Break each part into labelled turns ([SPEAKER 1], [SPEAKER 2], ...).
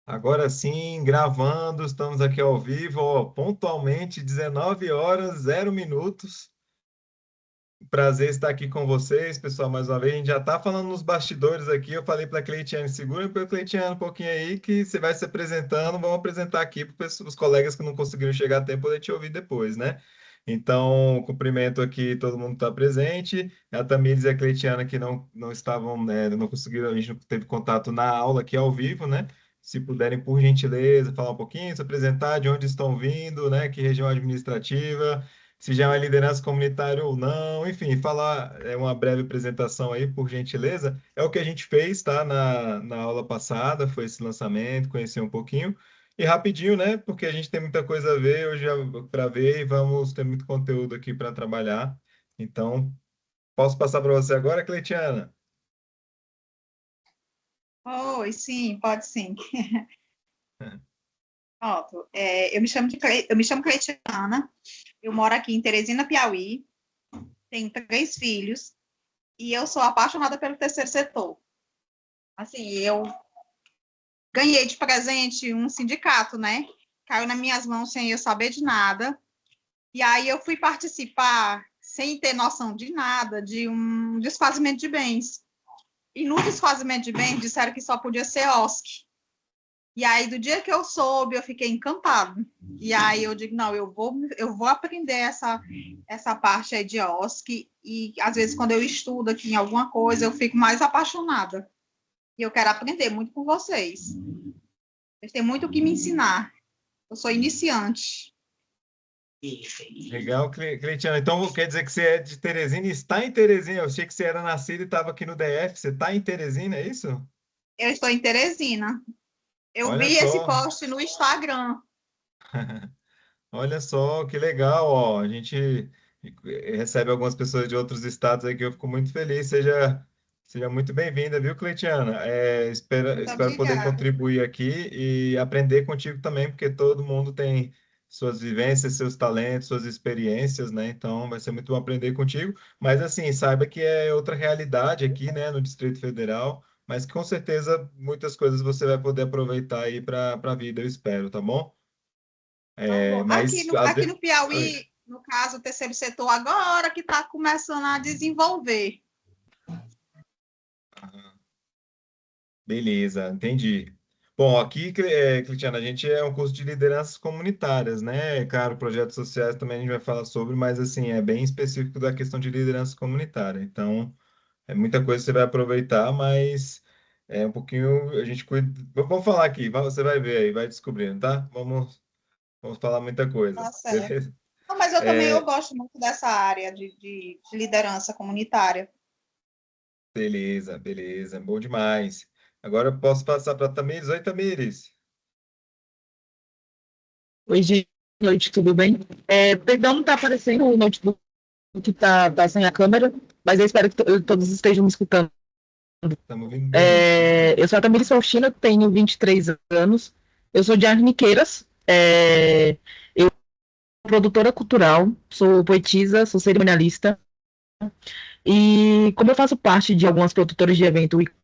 [SPEAKER 1] Agora sim, gravando, estamos aqui ao vivo, ó, pontualmente, 19 horas, 0 minutos. Prazer estar aqui com vocês, pessoal, mais uma vez. A gente já está falando nos bastidores aqui. Eu falei para a Cleitiane, segura para a Cleitiane um pouquinho aí, que você vai se apresentando. Vamos apresentar aqui para os colegas que não conseguiram chegar a tempo poder te ouvir depois, né? Então, cumprimento aqui todo mundo que está presente. A Tamires e a Cleitiana que não estavam, né, não conseguiram, a gente não teve contato na aula aqui ao vivo, né? Se puderem, por gentileza, falar um pouquinho, se apresentar, de onde estão vindo, né? Que região administrativa, se já é uma liderança comunitária ou não, enfim, falar uma breve apresentação aí, por gentileza. É o que a gente fez, tá? Na aula passada, foi esse lançamento, conhecer um pouquinho. E rapidinho, né? Porque a gente tem muita coisa a ver hoje para ver e vamos ter muito conteúdo aqui para trabalhar. Então, posso passar para você agora, Cleitiana?
[SPEAKER 2] Oi, sim, pode sim. Pronto. Eu me chamo Cleitiana, eu moro aqui em Teresina, Piauí, tenho 3 filhos e eu sou apaixonada pelo terceiro setor. Assim, eu ganhei de presente um sindicato, né? Caiu nas minhas mãos sem eu saber de nada. E aí eu fui participar sem ter noção de nada, de um desfazimento de bens. E no desfazimento de bens disseram que só podia ser OSC. E aí, do dia que eu soube, eu fiquei encantado. E aí eu digo, não, eu vou aprender essa parte aí de OSC. E às vezes, quando eu estudo aqui em alguma coisa, eu fico mais apaixonada. E eu quero aprender muito com vocês. Vocês têm muito o que me ensinar. Eu sou iniciante.
[SPEAKER 1] Legal, Cleitiana. Então, quer dizer que você é de Teresina e está em Teresina. Eu achei que você era nascido e estava aqui no DF. Você está em Teresina, é isso?
[SPEAKER 2] Eu estou em Teresina. Eu
[SPEAKER 1] Olha
[SPEAKER 2] vi esse
[SPEAKER 1] só.
[SPEAKER 2] post no Instagram.
[SPEAKER 1] Olha só, que legal, ó. A gente recebe algumas pessoas de outros estados aí que eu fico muito feliz. Seja muito bem-vinda, viu, Cleitiana?
[SPEAKER 2] Muito
[SPEAKER 1] Espero poder
[SPEAKER 2] obrigada.
[SPEAKER 1] contribuir aqui e aprender contigo também, porque todo mundo tem suas vivências, seus talentos, suas experiências, né? Então vai ser muito bom aprender contigo. Mas assim, saiba que é outra realidade aqui, né, no Distrito Federal, mas que com certeza muitas coisas você vai poder aproveitar aí para a vida, eu espero, tá bom?
[SPEAKER 2] Tá bom.
[SPEAKER 1] Mas às
[SPEAKER 2] Aqui
[SPEAKER 1] vezes.
[SPEAKER 2] no Piauí, no caso, o terceiro setor agora que está começando a desenvolver.
[SPEAKER 1] Beleza, entendi. Bom, aqui, Cristiana, a gente é um curso de lideranças comunitárias, né? Claro, projetos sociais também a gente vai falar sobre, mas assim, é bem específico da questão de liderança comunitária. Então, é muita coisa que você vai aproveitar, mas é um pouquinho, a gente cuida. Vamos falar aqui, você vai ver aí, vai descobrindo, tá? Vamos falar muita coisa.
[SPEAKER 2] Tá certo.
[SPEAKER 1] Beleza?
[SPEAKER 2] Não, mas eu também eu
[SPEAKER 1] É,
[SPEAKER 2] gosto muito dessa área de liderança comunitária.
[SPEAKER 1] beleza, beleza, bom demais. Agora eu posso passar para a Tamires. Oi, Tamires.
[SPEAKER 3] Oi, gente, boa noite, tudo bem? Perdão, não está aparecendo o notebook que tá sem a câmera, mas eu espero que todos estejam me escutando.
[SPEAKER 1] Estamos ouvindo bem, te
[SPEAKER 3] Eu
[SPEAKER 1] escutando.
[SPEAKER 3] sou a Tamires Faustina, tenho 23 anos, eu sou de Arniqueiras, eu sou produtora cultural, sou poetisa, sou cerimonialista, e como eu faço parte de algumas produtoras de evento e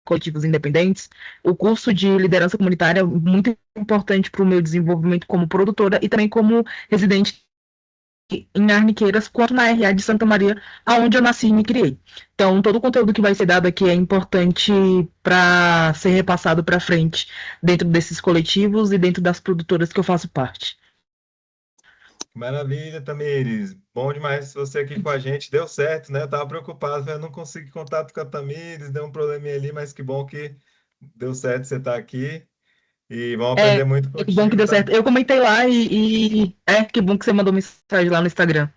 [SPEAKER 3] coletivos independentes, o curso de liderança comunitária é muito importante para o meu desenvolvimento como produtora e também como residente em Arniqueiras quanto na RA de Santa Maria, aonde eu nasci e me criei. Então, todo o conteúdo que vai ser dado aqui é importante para ser repassado para frente dentro desses coletivos e dentro das produtoras que eu faço parte.
[SPEAKER 1] Maravilha, Tamires. Bom demais você aqui com a gente. Deu certo, né? Eu estava preocupado, eu não consegui contato com a Tamires, deu um probleminha ali, mas que bom que deu certo você estar aqui. E vamos aprender muito
[SPEAKER 3] Que bom que
[SPEAKER 1] contigo,
[SPEAKER 3] deu
[SPEAKER 1] tá?
[SPEAKER 3] certo. Eu comentei lá que bom que você mandou mensagem lá no Instagram.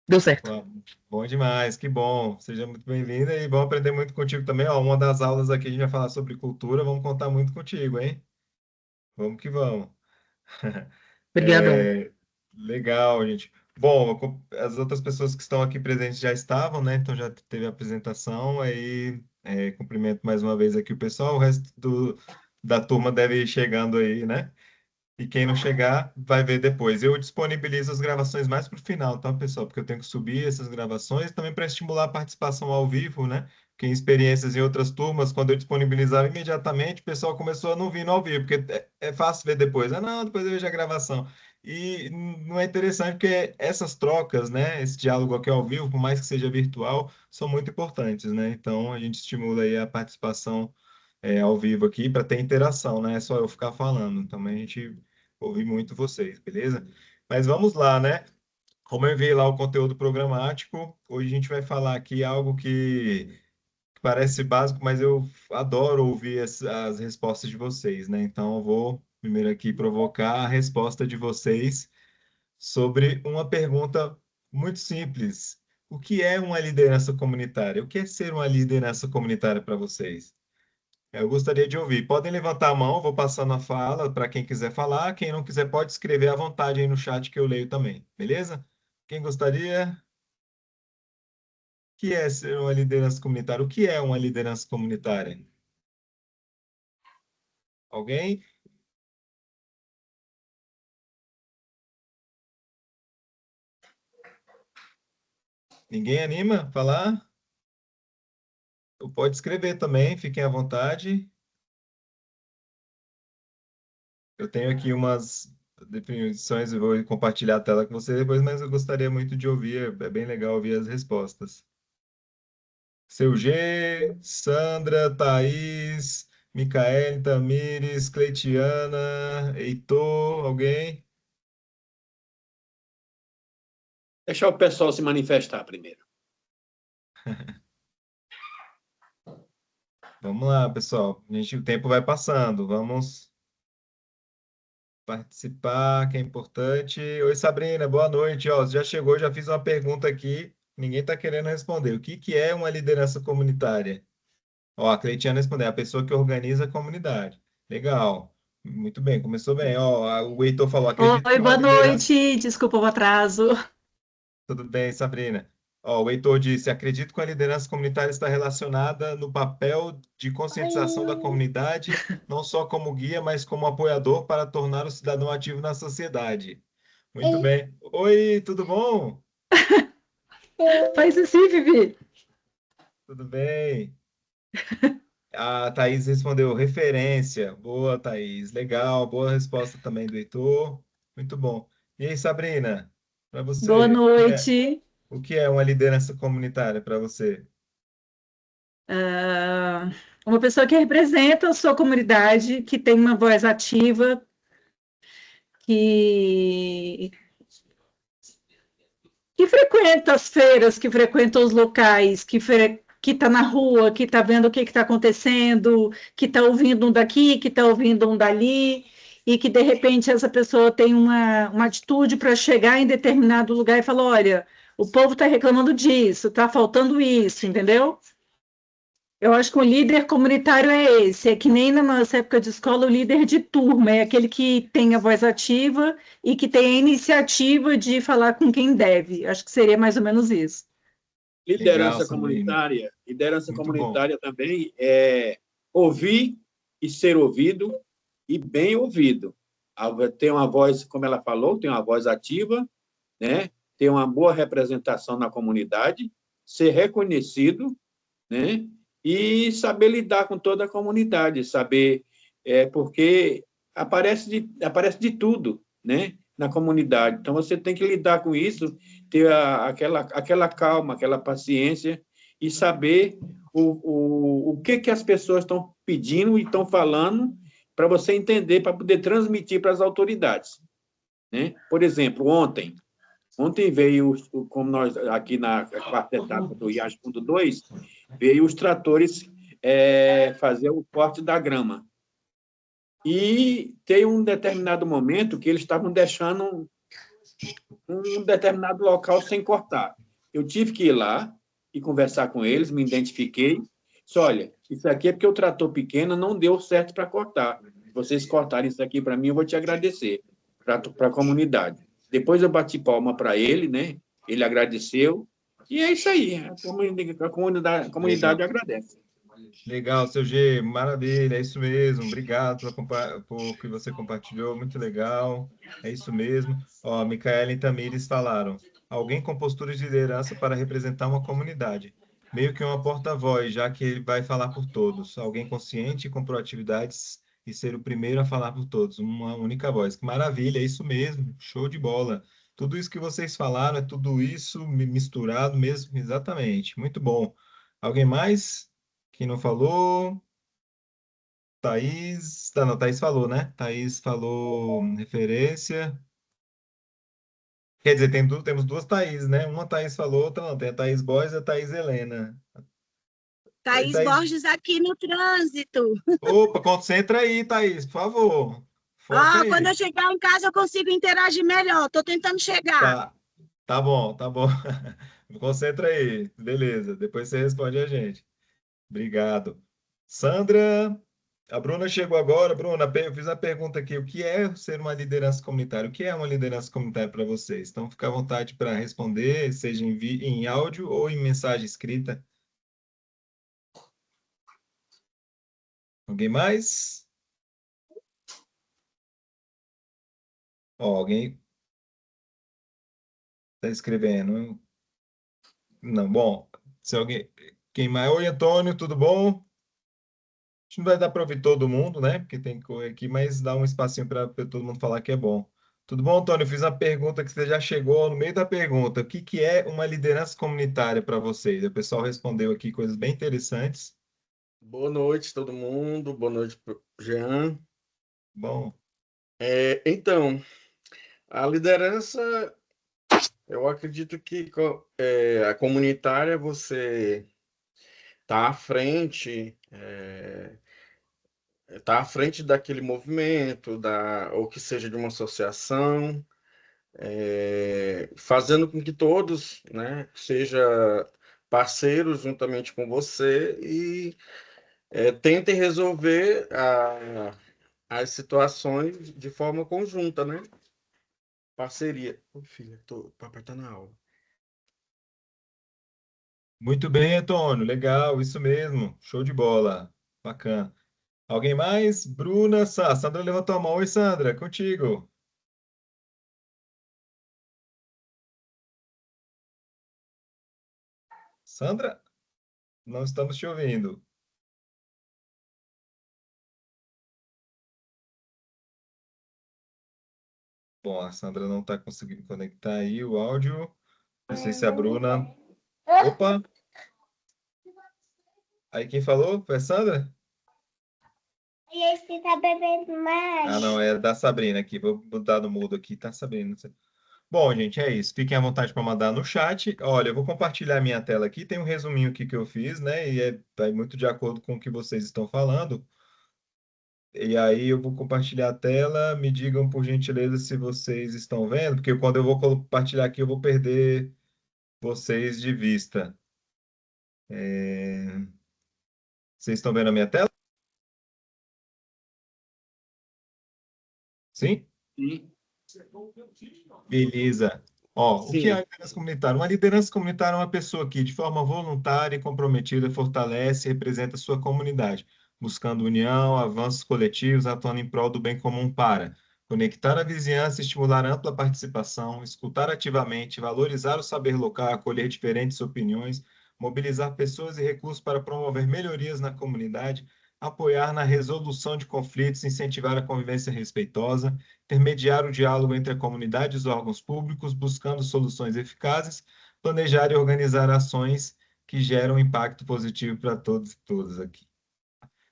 [SPEAKER 3] Deu certo.
[SPEAKER 1] Bom demais, que bom. Seja muito bem-vinda e vamos aprender muito contigo também. Ó, uma das aulas aqui a gente vai falar sobre cultura, vamos contar muito contigo, hein? Vamos que vamos.
[SPEAKER 3] Obrigadão.
[SPEAKER 1] É, legal, gente. Bom, as outras pessoas que estão aqui presentes já estavam, né? Então já teve a apresentação. Aí cumprimento mais uma vez aqui o pessoal. O resto da turma deve ir chegando aí, né? E quem não chegar, vai ver depois. Eu disponibilizo as gravações mais para o final, tá, pessoal? Porque eu tenho que subir essas gravações também para estimular a participação ao vivo, né? Porque em experiências em outras turmas, quando eu disponibilizava imediatamente, o pessoal começou a não vir no ao vivo, porque é fácil ver depois. Ah, não, depois eu vejo a gravação. E não é interessante porque essas trocas, né? Esse diálogo aqui ao vivo, por mais que seja virtual, são muito importantes, né? Então, a gente estimula aí a participação ao vivo aqui para ter interação, né? É só eu ficar falando. Também a gente ouve muito vocês, beleza? Mas vamos lá, né? Como eu enviei lá o conteúdo programático, hoje a gente vai falar aqui algo que parece básico, mas eu adoro ouvir as respostas de vocês, né? Então eu vou primeiro aqui provocar a resposta de vocês sobre uma pergunta muito simples. O que é uma liderança comunitária? O que é ser uma liderança comunitária para vocês? Eu gostaria de ouvir. Podem levantar a mão, vou passando a fala para quem quiser falar. Quem não quiser, pode escrever à vontade aí no chat que eu leio também, beleza? Quem gostaria? O que é ser uma liderança comunitária? O que é uma liderança comunitária? Alguém? Ninguém anima a falar? Ou pode escrever também, fiquem à vontade. Eu tenho aqui umas definições, eu vou compartilhar a tela com você depois, mas eu gostaria muito de ouvir, é bem legal ouvir as respostas. Seu G, Sandra, Thaís, Micaele, Tamires, Cleitiana, Heitor, alguém?
[SPEAKER 4] Deixar o pessoal se manifestar primeiro.
[SPEAKER 1] Vamos lá, pessoal. O tempo vai passando. Vamos participar, que é importante. Oi, Sabrina, boa noite. Ó, já chegou, já fiz uma pergunta aqui. Ninguém está querendo responder. O que que é uma liderança comunitária? Ó, a Cleitiana respondeu, a pessoa que organiza a comunidade. Legal. Muito bem, começou bem. Ó, o Heitor falou, acredito
[SPEAKER 5] Oi,
[SPEAKER 1] que uma
[SPEAKER 5] boa
[SPEAKER 1] liderança.
[SPEAKER 5] noite. Desculpa o atraso.
[SPEAKER 1] Tudo bem, Sabrina. Ó, o Heitor disse: acredito que a liderança comunitária está relacionada no papel de conscientização da comunidade, não só como guia, mas como apoiador para tornar o cidadão ativo na sociedade. Muito bem. Oi, tudo bom?
[SPEAKER 5] Faz assim, Vivi.
[SPEAKER 1] Tudo bem. A Thaís respondeu: referência. Boa, Thaís. Legal. Boa resposta também do Heitor. Muito bom. E aí, Sabrina, para
[SPEAKER 5] Boa
[SPEAKER 1] você,
[SPEAKER 5] noite.
[SPEAKER 1] o que é uma liderança comunitária para você?
[SPEAKER 5] Ah, uma pessoa que representa a sua comunidade, que tem uma voz ativa, que, que frequenta as feiras, que frequenta os locais, que está na rua, que está vendo o que está acontecendo, que está ouvindo um daqui, que está ouvindo um dali, e que de repente essa pessoa tem uma atitude para chegar em determinado lugar e falar: olha, o povo está reclamando disso, está faltando isso, entendeu? Eu acho que o líder comunitário é esse, é que nem na nossa época de escola, o líder de turma, é aquele que tem a voz ativa e que tem a iniciativa de falar com quem deve. Acho que seria mais ou menos isso.
[SPEAKER 1] Legal, Sabrina.
[SPEAKER 4] Liderança
[SPEAKER 1] Muito bom.
[SPEAKER 4] comunitária também é ouvir e ser ouvido e bem ouvido. Tem uma voz, como ela falou, tem uma voz ativa, né? Ter uma boa representação na comunidade, ser reconhecido, né? E saber lidar com toda a comunidade, saber porque aparece de tudo, né? Na comunidade. Então você tem que lidar com isso, ter aquela calma, aquela paciência e saber o que as pessoas estão pedindo e estão falando para você entender, para poder transmitir para as autoridades, né? Por exemplo, ontem veio, como nós aqui na quarta etapa do IAS Fundo 2, veio os tratores fazer o corte da grama. E tem um determinado momento que eles estavam deixando um determinado local sem cortar. Eu tive que ir lá e conversar com eles, me identifiquei. Disse: olha, isso aqui é porque o trator pequeno não deu certo para cortar. Se vocês cortarem isso aqui para mim, eu vou te agradecer, para a comunidade. Depois eu bati palma para ele, né? Ele agradeceu. E é isso aí. A comunidade agradece.
[SPEAKER 1] Legal, seu G, maravilha, é isso mesmo. Obrigado por que você compartilhou, muito legal. É isso mesmo. Ó, Micaela e Tamires falaram: alguém com postura de liderança para representar uma comunidade, meio que uma porta-voz, já que ele vai falar por todos. Alguém consciente com proatividades e ser o primeiro a falar por todos, uma única voz. Que maravilha, é isso mesmo. Show de bola. Tudo isso que vocês falaram é tudo isso misturado mesmo, exatamente. Muito bom. Alguém mais? Quem não falou? Thaís. Tá, não, Thaís falou, né? Thaís falou referência. Quer dizer, temos duas Thaís, né? Uma Thaís falou, outra não. Tem a Thaís Boys e a Thaís Helena. Oi,
[SPEAKER 6] Thaís
[SPEAKER 1] Thaís.
[SPEAKER 6] Borges aqui no trânsito.
[SPEAKER 1] Opa, concentra aí, Thaís, por favor. Foca
[SPEAKER 6] Ah, quando eu
[SPEAKER 1] aí.
[SPEAKER 6] chegar em casa eu consigo interagir melhor. Estou tentando chegar.
[SPEAKER 1] Tá, tá bom, tá bom. Concentra aí. Beleza, depois você responde a gente. Obrigado. Sandra, a Bruna chegou agora. Bruna, eu fiz a pergunta aqui: o que é ser uma liderança comunitária? O que é uma liderança comunitária para vocês? Então, fica à vontade para responder, seja em áudio ou em mensagem escrita. Alguém mais? Ó, alguém está escrevendo. Não, bom, se alguém. Quem mais? Oi, Antônio, tudo bom? Acho que não vai dar para ouvir todo mundo, né? Porque tem que correr aqui, mas dá um espacinho para todo mundo falar que é bom. Tudo bom, Antônio? Eu fiz uma pergunta que você já chegou no meio da pergunta. O que que é uma liderança comunitária para vocês? O pessoal respondeu aqui coisas bem interessantes.
[SPEAKER 7] Boa noite, todo mundo. Boa noite, Jean.
[SPEAKER 1] Bom,
[SPEAKER 7] Então, a liderança, eu acredito que a comunitária você está à frente, tá à frente daquele movimento, ou que seja de uma associação, fazendo com que todos, né, seja parceiros juntamente com você e tentem resolver as situações de forma conjunta, né? Parceria. Ô, filha, papai tá na aula.
[SPEAKER 1] muito bem, Antônio. Legal, isso mesmo. Show de bola. Bacana. Alguém mais? Bruna, Sandra levantou a mão. Oi, Sandra, contigo. Sandra, não estamos te ouvindo. Bom, a Sandra não está conseguindo conectar aí o áudio. Não sei se a Bruna. Opa! Aí quem falou? Foi a Sandra?
[SPEAKER 8] E esse tá bebendo mais.
[SPEAKER 1] Ah, não, é da Sabrina aqui. Vou botar no mudo aqui, tá, Sabrina? Bom, gente, é isso. Fiquem à vontade para mandar no chat. Olha, eu vou compartilhar minha tela aqui. Tem um resuminho aqui que eu fiz, né? E vai muito de acordo com o que vocês estão falando. E aí eu vou compartilhar a tela. Me digam, por gentileza, se vocês estão vendo, porque quando eu vou compartilhar aqui, eu vou perder vocês de vista. Vocês estão vendo a minha tela? Sim?
[SPEAKER 4] Sim.
[SPEAKER 1] Beleza. Ó, o que é a
[SPEAKER 7] Sim.
[SPEAKER 1] liderança comunitária? Uma liderança comunitária é uma pessoa que, de forma voluntária e comprometida, fortalece e representa a sua comunidade, buscando união, avanços coletivos, atuando em prol do bem comum para conectar a vizinhança, estimular ampla participação, escutar ativamente, valorizar o saber local, acolher diferentes opiniões, mobilizar pessoas e recursos para promover melhorias na comunidade, apoiar na resolução de conflitos, incentivar a convivência respeitosa, intermediar o diálogo entre a comunidade e os órgãos públicos, buscando soluções eficazes, planejar e organizar ações que geram impacto positivo para todos e todas aqui.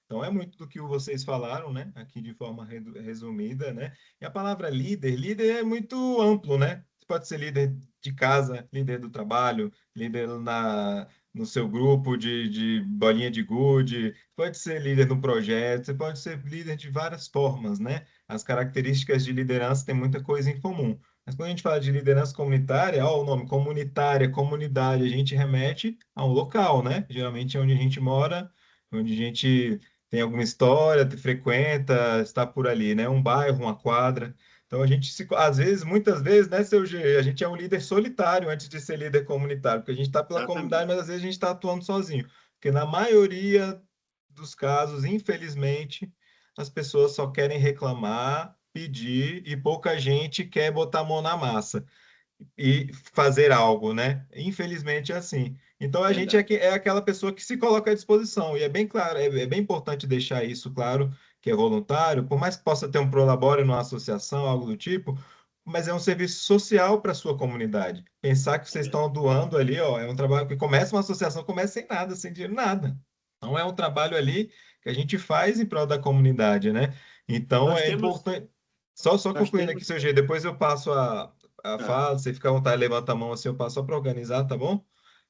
[SPEAKER 1] Então, é muito do que vocês falaram, né? Aqui de forma resumida, né? E a palavra líder é muito amplo, né? Você pode ser líder de casa, líder do trabalho, líder no seu grupo de bolinha de gude, pode ser líder no projeto, você pode ser líder de várias formas, né? As características de liderança têm muita coisa em comum. Mas quando a gente fala de liderança comunitária, ó, o nome comunitária, comunidade, a gente remete a um local, né? Geralmente é onde a gente mora, onde a gente tem alguma história, te frequenta, está por ali, né? Um bairro, uma quadra. Então a gente às vezes, muitas vezes, né, seu G, a gente é um líder solitário antes de ser líder comunitário, porque a gente está pela comunidade,
[SPEAKER 4] Exatamente.
[SPEAKER 1] mas às vezes a gente está atuando sozinho. Porque na maioria dos casos, infelizmente, as pessoas só querem reclamar, pedir, e pouca gente quer botar a mão na massa e fazer algo, né? Infelizmente é assim. Então a gente
[SPEAKER 4] Verdade.
[SPEAKER 1] é aquela pessoa que se coloca à disposição, e é bem claro, é bem importante deixar isso claro, que é voluntário, por mais que possa ter um prolabore numa associação, algo do tipo, mas é um serviço social para a sua comunidade. Pensar que vocês estão doando ali, ó, é um trabalho que começa uma associação, começa sem nada, sem dinheiro, nada. Então é um trabalho ali que a gente faz em prol da comunidade, né? Então
[SPEAKER 4] Nós
[SPEAKER 1] é
[SPEAKER 4] temos,
[SPEAKER 1] importante. Só
[SPEAKER 4] nós
[SPEAKER 1] concluindo aqui,
[SPEAKER 4] temos,
[SPEAKER 1] seu G, depois eu passo a
[SPEAKER 4] ah,
[SPEAKER 1] fala, você fica à vontade, levanta a mão assim, eu passo só para organizar, tá bom?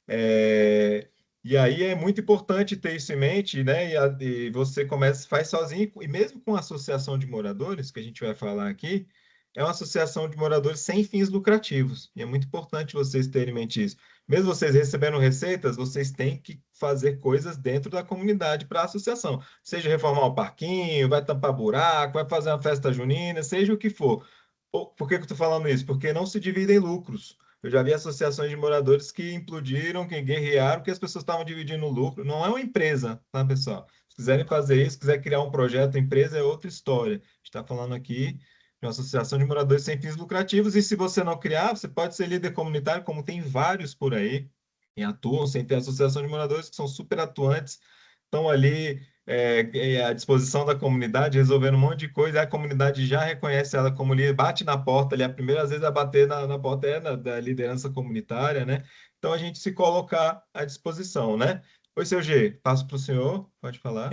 [SPEAKER 1] É, e aí é muito importante ter isso em mente, né? E você começa, faz sozinho, e mesmo com a associação de moradores, que a gente vai falar aqui, é uma associação de moradores sem fins lucrativos. E é muito importante vocês terem em mente isso. Mesmo vocês recebendo receitas, vocês têm que fazer coisas dentro da comunidade para a associação. Seja reformar o parquinho, vai tampar buraco, vai fazer uma festa junina, seja o que for. Por que que eu estou falando isso? Porque não se dividem lucros. Eu já vi associações de moradores que implodiram, que guerrearam, porque as pessoas estavam dividindo o lucro. Não é uma empresa, tá, pessoal? Se quiserem fazer isso, quiser criar um projeto, empresa é outra história. A gente está falando aqui de uma associação de moradores sem fins lucrativos, e se você não criar, você pode ser líder comunitário, como tem vários por aí, que atuam sem ter associação de moradores, que são super atuantes, estão ali à disposição da comunidade, resolvendo um monte de coisa, e a comunidade já reconhece ela como líder, bate na porta ali, a primeira vez a bater na porta da liderança comunitária, né? Então a gente se colocar à disposição, né? Oi, seu G, passo para o senhor, pode falar.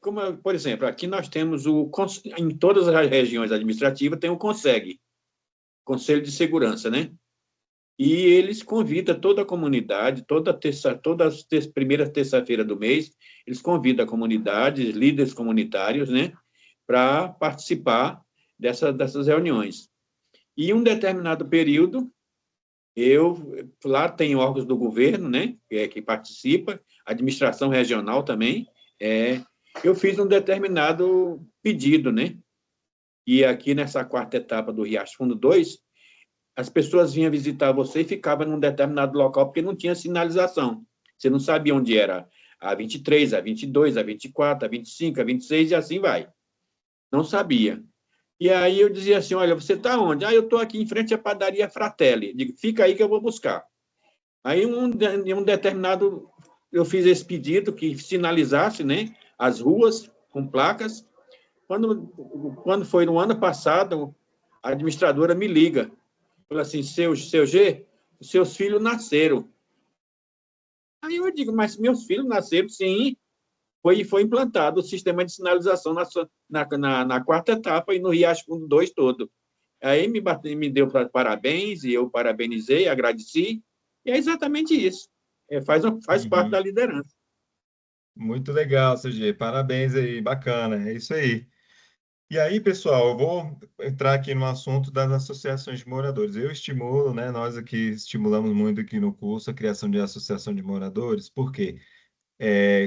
[SPEAKER 4] como, por exemplo, aqui nós temos em todas as regiões administrativas tem o CONSEG, Conselho de Segurança, né? E eles convidam toda a comunidade, primeira terça-feira do mês, eles convidam a comunidade, líderes comunitários, né, para participar dessas reuniões. E em um determinado período, lá tem órgãos do governo, né, que participa, administração regional também, eu fiz um determinado pedido, né, e aqui nessa quarta etapa do Riacho Fundo 2, as pessoas vinham visitar você e ficavam num determinado local porque não tinha sinalização. Você não sabia onde era a 23, a 22, a 24, a 25, a 26 e assim vai. Não sabia. E aí eu dizia assim, olha, você está onde? Eu estou aqui em frente à padaria Fratelli. Digo, fica aí que eu vou buscar. Aí, em um determinado, eu fiz esse pedido que sinalizasse, né, as ruas com placas. Quando foi no ano passado, a administradora me liga. Falou assim, seu G, os seus filhos nasceram. Aí eu digo, mas meus filhos nasceram, sim. Foi implantado o sistema de sinalização na quarta etapa e no Riacho Fundo 2 todo. Aí me deu parabéns e eu parabenizei, agradeci. E é exatamente isso. Faz parte da
[SPEAKER 1] Uhum.
[SPEAKER 4] liderança.
[SPEAKER 1] Muito legal, seu G, parabéns aí, bacana, é isso aí. E aí, pessoal, eu vou entrar aqui no assunto das associações de moradores. Eu estimulo, né? Nós aqui estimulamos muito aqui no curso a criação de associação de moradores. Por quê?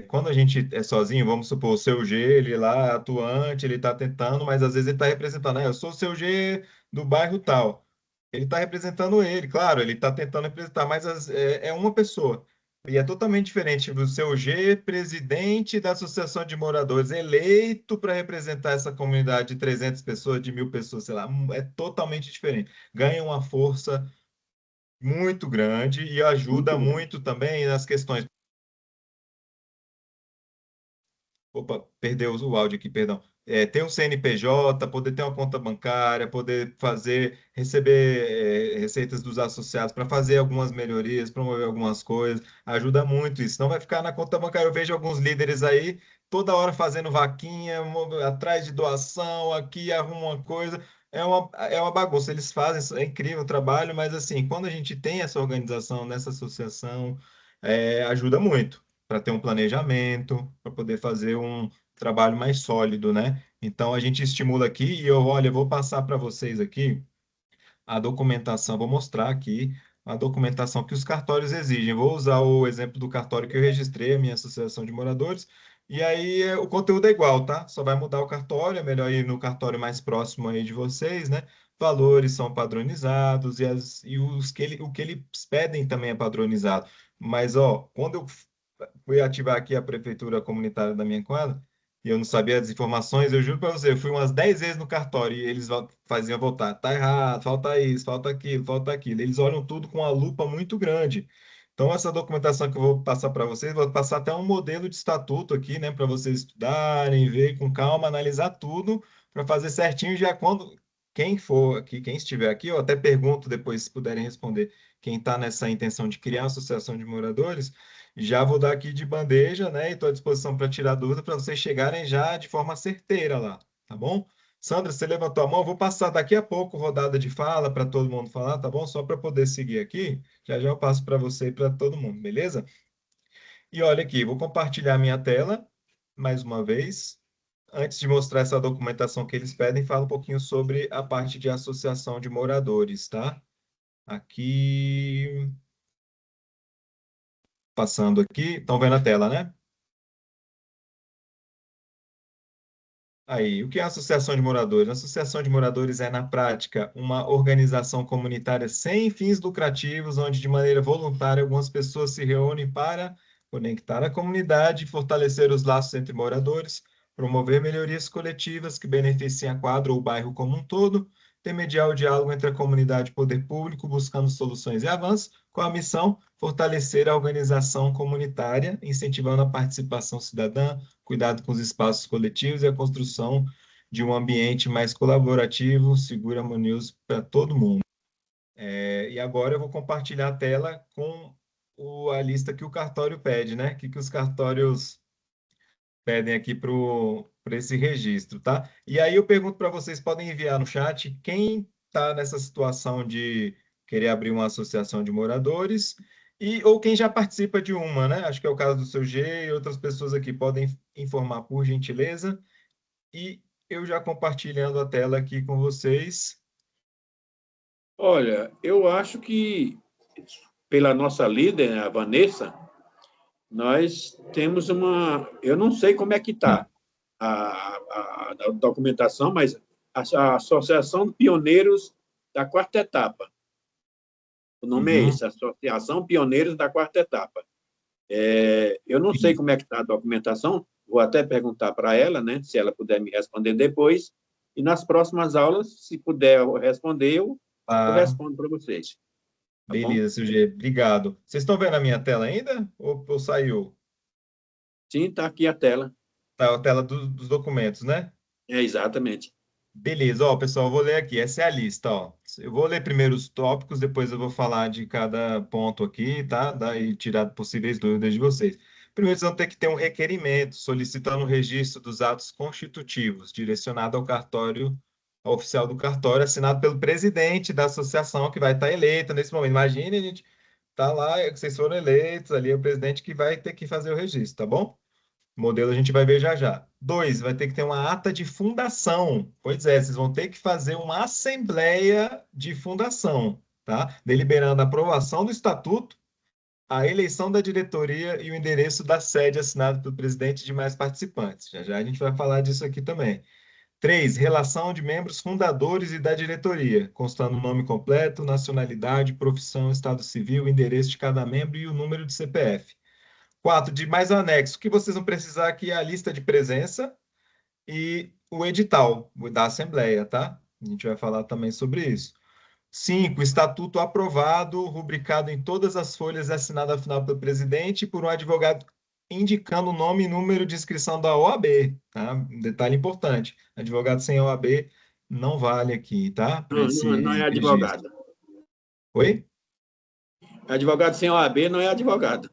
[SPEAKER 1] Quando a gente é sozinho, vamos supor, o seu G, ele lá atuante, ele está tentando, mas às vezes ele está representando, né? Eu sou o seu G do bairro tal. Ele está representando ele, claro, ele está tentando representar, mas é uma pessoa. E é totalmente diferente do seu G, presidente da Associação de Moradores, eleito para representar essa comunidade de 300 pessoas, de 1.000 pessoas, sei lá, é totalmente diferente. Ganha uma força muito grande e ajuda
[SPEAKER 4] Muito grande.
[SPEAKER 1] muito também nas questões. Opa, perdeu o áudio aqui, perdão. Ter um CNPJ, poder ter uma conta bancária, poder receber receitas dos associados para fazer algumas melhorias, promover algumas coisas, ajuda muito isso. Não vai ficar na conta bancária. Eu vejo alguns líderes aí toda hora fazendo vaquinha, atrás de doação, aqui arruma uma coisa. É uma bagunça. Eles fazem, é incrível o trabalho, mas assim, quando a gente tem essa organização nessa associação, ajuda muito para ter um planejamento, para poder fazer um trabalho mais sólido, né? Então a gente estimula aqui e olha, eu vou passar para vocês aqui a documentação, vou mostrar aqui a documentação que os cartórios exigem. Vou usar o exemplo do cartório que eu registrei, a minha associação de moradores, e aí o conteúdo é igual, tá? Só vai mudar o cartório, é melhor ir no cartório mais próximo aí de vocês, né? Valores são padronizados e o que eles pedem também é padronizado. Mas, ó, quando eu fui ativar aqui a prefeitura comunitária da minha quadra, e eu não sabia as informações, eu juro para você, eu fui umas 10 vezes no cartório e eles faziam votar. Tá errado, falta isso, falta aquilo, falta aquilo. Eles olham tudo com uma lupa muito grande. Então, essa documentação que eu vou passar para vocês, vou passar até um modelo de estatuto aqui, né, para vocês estudarem, ver com calma, analisar tudo, para fazer certinho já quando quem for aqui, quem estiver aqui, eu até pergunto depois, se puderem responder, quem está nessa intenção de criar uma associação de moradores, já vou dar aqui de bandeja, né? E estou à disposição para tirar dúvida para vocês chegarem já de forma certeira lá, tá bom? Sandra, você levantou a mão, eu vou passar daqui a pouco rodada de fala para todo mundo falar, tá bom? Só para poder seguir aqui, já já eu passo para você e para todo mundo, beleza? E olha aqui, vou compartilhar minha tela mais uma vez. Antes de mostrar essa documentação que eles pedem, fala um pouquinho sobre a parte de associação de moradores, tá? Aqui, passando aqui, estão vendo a tela, né? Aí, o que é a associação de moradores? A associação de moradores é, na prática, uma organização comunitária sem fins lucrativos, onde, de maneira voluntária, algumas pessoas se reúnem para conectar a comunidade, fortalecer os laços entre moradores, promover melhorias coletivas que beneficiem a quadra ou o bairro como um todo, intermediar o diálogo entre a comunidade e o poder público, buscando soluções e avanços, com a missão fortalecer a organização comunitária, incentivando a participação cidadã, cuidado com os espaços coletivos e a construção de um ambiente mais colaborativo, seguro e harmonioso para todo mundo. E agora eu vou compartilhar a tela com a lista que o cartório pede, né? O que os cartórios pedem aqui para esse registro, tá? E aí eu pergunto para vocês, podem enviar no chat quem está nessa situação de querer abrir uma associação de moradores ou quem já participa de uma, né? Acho que é o caso do seu G e outras pessoas aqui podem informar por gentileza. E eu já compartilhando a tela aqui com vocês.
[SPEAKER 4] Olha, eu acho que, pela nossa líder, né, a Vanessa, nós temos uma... Eu não sei como é que está a documentação, mas a Associação de Pioneiros da Quarta Etapa. O nome é esse, Associação Pioneiros da Quarta Etapa. Eu não sei como é que está a documentação, vou até perguntar para ela, né, se ela puder me responder depois, e nas próximas aulas, se puder responder, eu respondo para vocês. Tá
[SPEAKER 1] Beleza, seu G, obrigado. Vocês estão vendo a minha tela ainda? Ou saiu?
[SPEAKER 4] Sim, está aqui a tela.
[SPEAKER 1] Tá, a tela dos documentos, né?
[SPEAKER 4] Exatamente.
[SPEAKER 1] Beleza, ó, pessoal, eu vou ler aqui. Essa é a lista, ó. Eu vou ler primeiro os tópicos, depois eu vou falar de cada ponto aqui, tá? Daí tirar possíveis dúvidas de vocês. Primeiro, vocês vão ter que ter um requerimento solicitando o registro dos atos constitutivos, direcionado ao cartório, ao oficial do cartório, assinado pelo presidente da associação, que vai estar eleito nesse momento. Imagine, a gente tá lá, vocês foram eleitos, ali é o presidente que vai ter que fazer o registro, tá bom? O modelo a gente vai ver já já. 2, vai ter que ter uma ata de fundação. Pois é, vocês vão ter que fazer uma assembleia de fundação, tá? Deliberando a aprovação do estatuto, a eleição da diretoria e o endereço da sede assinado pelo presidente e demais participantes. Já já a gente vai falar disso aqui também. 3, relação de membros fundadores e da diretoria, constando o nome completo, nacionalidade, profissão, estado civil, endereço de cada membro e o número de CPF. 4, de mais anexo, o que vocês vão precisar aqui é a lista de presença e o edital da Assembleia, tá? A gente vai falar também sobre isso. 5, estatuto aprovado, rubricado em todas as folhas, assinado afinal pelo presidente e por um advogado indicando o nome e número de inscrição da OAB, tá? Um detalhe importante, advogado sem OAB não vale aqui, tá?
[SPEAKER 4] Não é advogado.
[SPEAKER 1] Oi?
[SPEAKER 4] Advogado sem OAB não é advogado.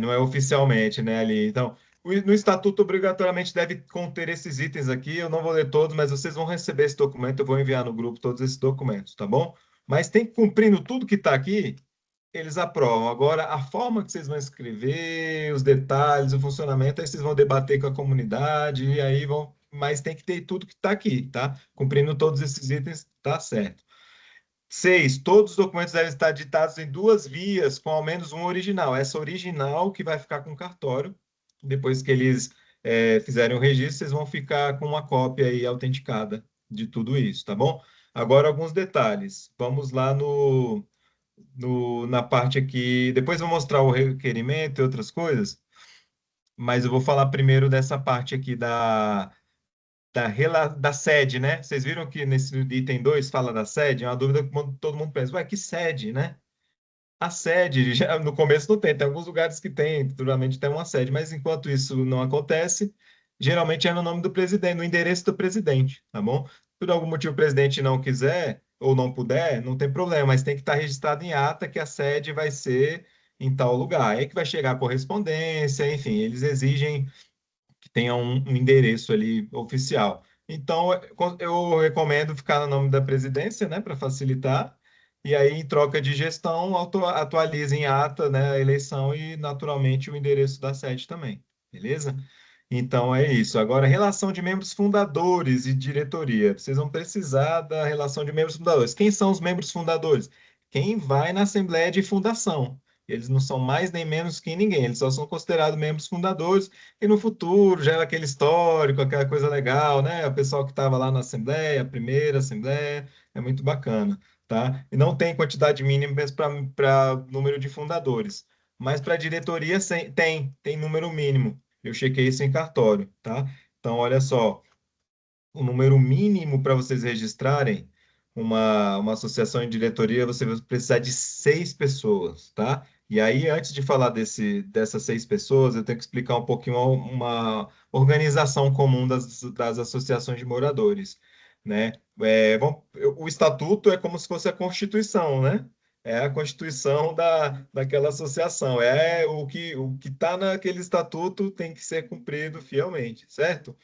[SPEAKER 1] Não é oficialmente, né, ali. Então, no estatuto obrigatoriamente deve conter esses itens aqui. Eu não vou ler todos, mas vocês vão receber esse documento. Eu vou enviar no grupo todos esses documentos, tá bom? Mas tem que cumprindo tudo que está aqui, eles aprovam. Agora, a forma que vocês vão escrever, os detalhes, o funcionamento, aí vocês vão debater com a comunidade e aí vão. Mas tem que ter tudo que está aqui, tá? Cumprindo todos esses itens, tá certo. 6, todos os documentos devem estar ditados em 2 vias, com ao menos um original. Essa original que vai ficar com o cartório. Depois que eles fizerem o registro, vocês vão ficar com uma cópia aí autenticada de tudo isso, tá bom? Agora, alguns detalhes. Vamos lá no na parte aqui. Depois eu vou mostrar o requerimento e outras coisas, mas eu vou falar primeiro dessa parte aqui da sede, né? Vocês viram que nesse item 2 fala da sede? É uma dúvida que todo mundo pensa, ué, que sede, né? A sede, já, no começo não tem alguns lugares que tem, futuramente tem uma sede, mas enquanto isso não acontece, geralmente é no nome do presidente, no endereço do presidente, tá bom? Por algum motivo o presidente não quiser ou não puder, não tem problema, mas tem que estar registrado em ata que a sede vai ser em tal lugar. Aí que vai chegar a correspondência, enfim, eles exigem que tenha um endereço ali oficial. Então, eu recomendo ficar no nome da presidência, né, para facilitar. E aí, em troca de gestão, atualize em ata, né, a eleição e, naturalmente, o endereço da sede também. Beleza? Então, é isso. Agora, relação de membros fundadores e diretoria. Vocês vão precisar da relação de membros fundadores. Quem são os membros fundadores? Quem vai na Assembleia de Fundação. Eles não são mais nem menos que ninguém, eles só são considerados membros fundadores e no futuro gera aquele histórico, aquela coisa legal, né? O pessoal que estava lá na Assembleia, a primeira Assembleia, é muito bacana, tá? E não tem quantidade mínima para número de fundadores, mas para diretoria tem número mínimo. Eu chequei isso em cartório, tá? Então, olha só, o número mínimo para vocês registrarem uma associação de diretoria, você vai precisar de 6 pessoas, tá? E aí, antes de falar dessas 6 pessoas, eu tenho que explicar um pouquinho uma organização comum das associações de moradores, né? O estatuto é como se fosse a Constituição, né? É a Constituição daquela associação. O que está naquele estatuto tem que ser cumprido fielmente, certo?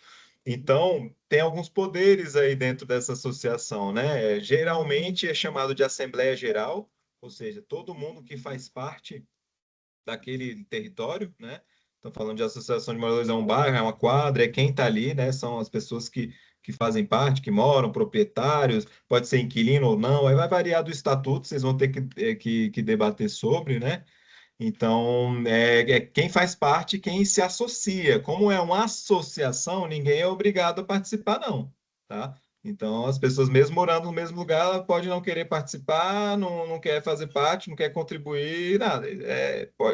[SPEAKER 1] Então, tem alguns poderes aí dentro dessa associação, né? Geralmente é chamado de Assembleia Geral, ou seja, todo mundo que faz parte daquele território, né? Estão falando de associação de moradores, é um bairro, é uma quadra, é quem está ali, né? São as pessoas que fazem parte, que moram, proprietários, pode ser inquilino ou não, aí vai variar do estatuto, vocês vão ter que debater sobre, né? Então, é quem faz parte, quem se associa. Como é uma associação, ninguém é obrigado a participar, não, tá? Então, as pessoas, mesmo morando no mesmo lugar, ela pode não querer participar, não quer fazer parte, não quer contribuir, nada.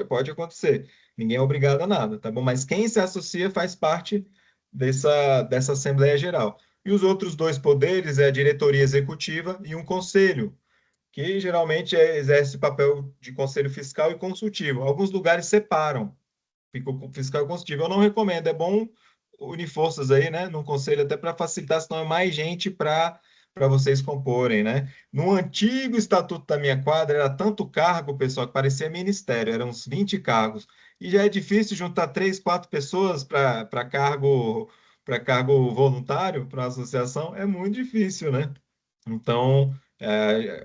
[SPEAKER 1] Pode acontecer. Ninguém é obrigado a nada, tá bom? Mas quem se associa faz parte dessa Assembleia Geral. E os outros dois poderes é a diretoria executiva e um conselho que geralmente exerce papel de conselho fiscal e consultivo. Alguns lugares separam, fica o fiscal e consultivo. Eu não recomendo, é bom unir forças aí, né, num conselho até para facilitar, senão é mais gente para vocês comporem, né? No antigo estatuto da minha quadra era tanto cargo, pessoal, que parecia ministério, eram uns 20 cargos. E já é difícil juntar 3, 4 pessoas para cargo voluntário, para associação, é muito difícil, né? Então,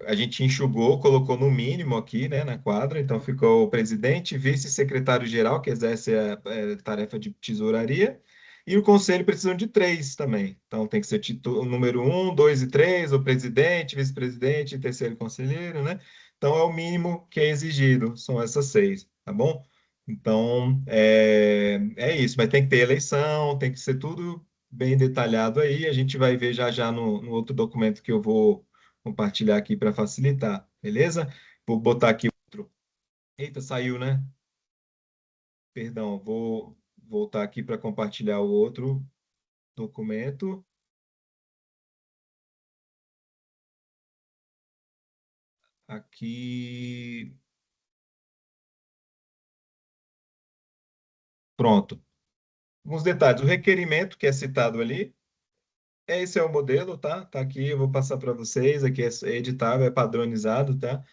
[SPEAKER 1] a gente enxugou, colocou no mínimo aqui, né, na quadra. Então, ficou o presidente, vice-secretário-geral, que exerce a tarefa de tesouraria, e o conselho precisam de 3 também. Então, tem que ser o número 1, 2 e 3, o presidente, vice-presidente e terceiro conselheiro, né? Então, é o mínimo que é exigido, são essas 6, tá bom? Então, é isso, mas tem que ter eleição, tem que ser tudo bem detalhado aí. A gente vai ver já já no outro documento que eu vou compartilhar aqui para facilitar, beleza? Vou botar aqui outro. Eita, saiu, né? Perdão, vou voltar aqui para compartilhar o outro documento. Aqui. Pronto. Alguns detalhes. O requerimento que é citado ali, esse é o modelo, tá? Tá aqui, eu vou passar para vocês. Aqui é editável, é padronizado, tá?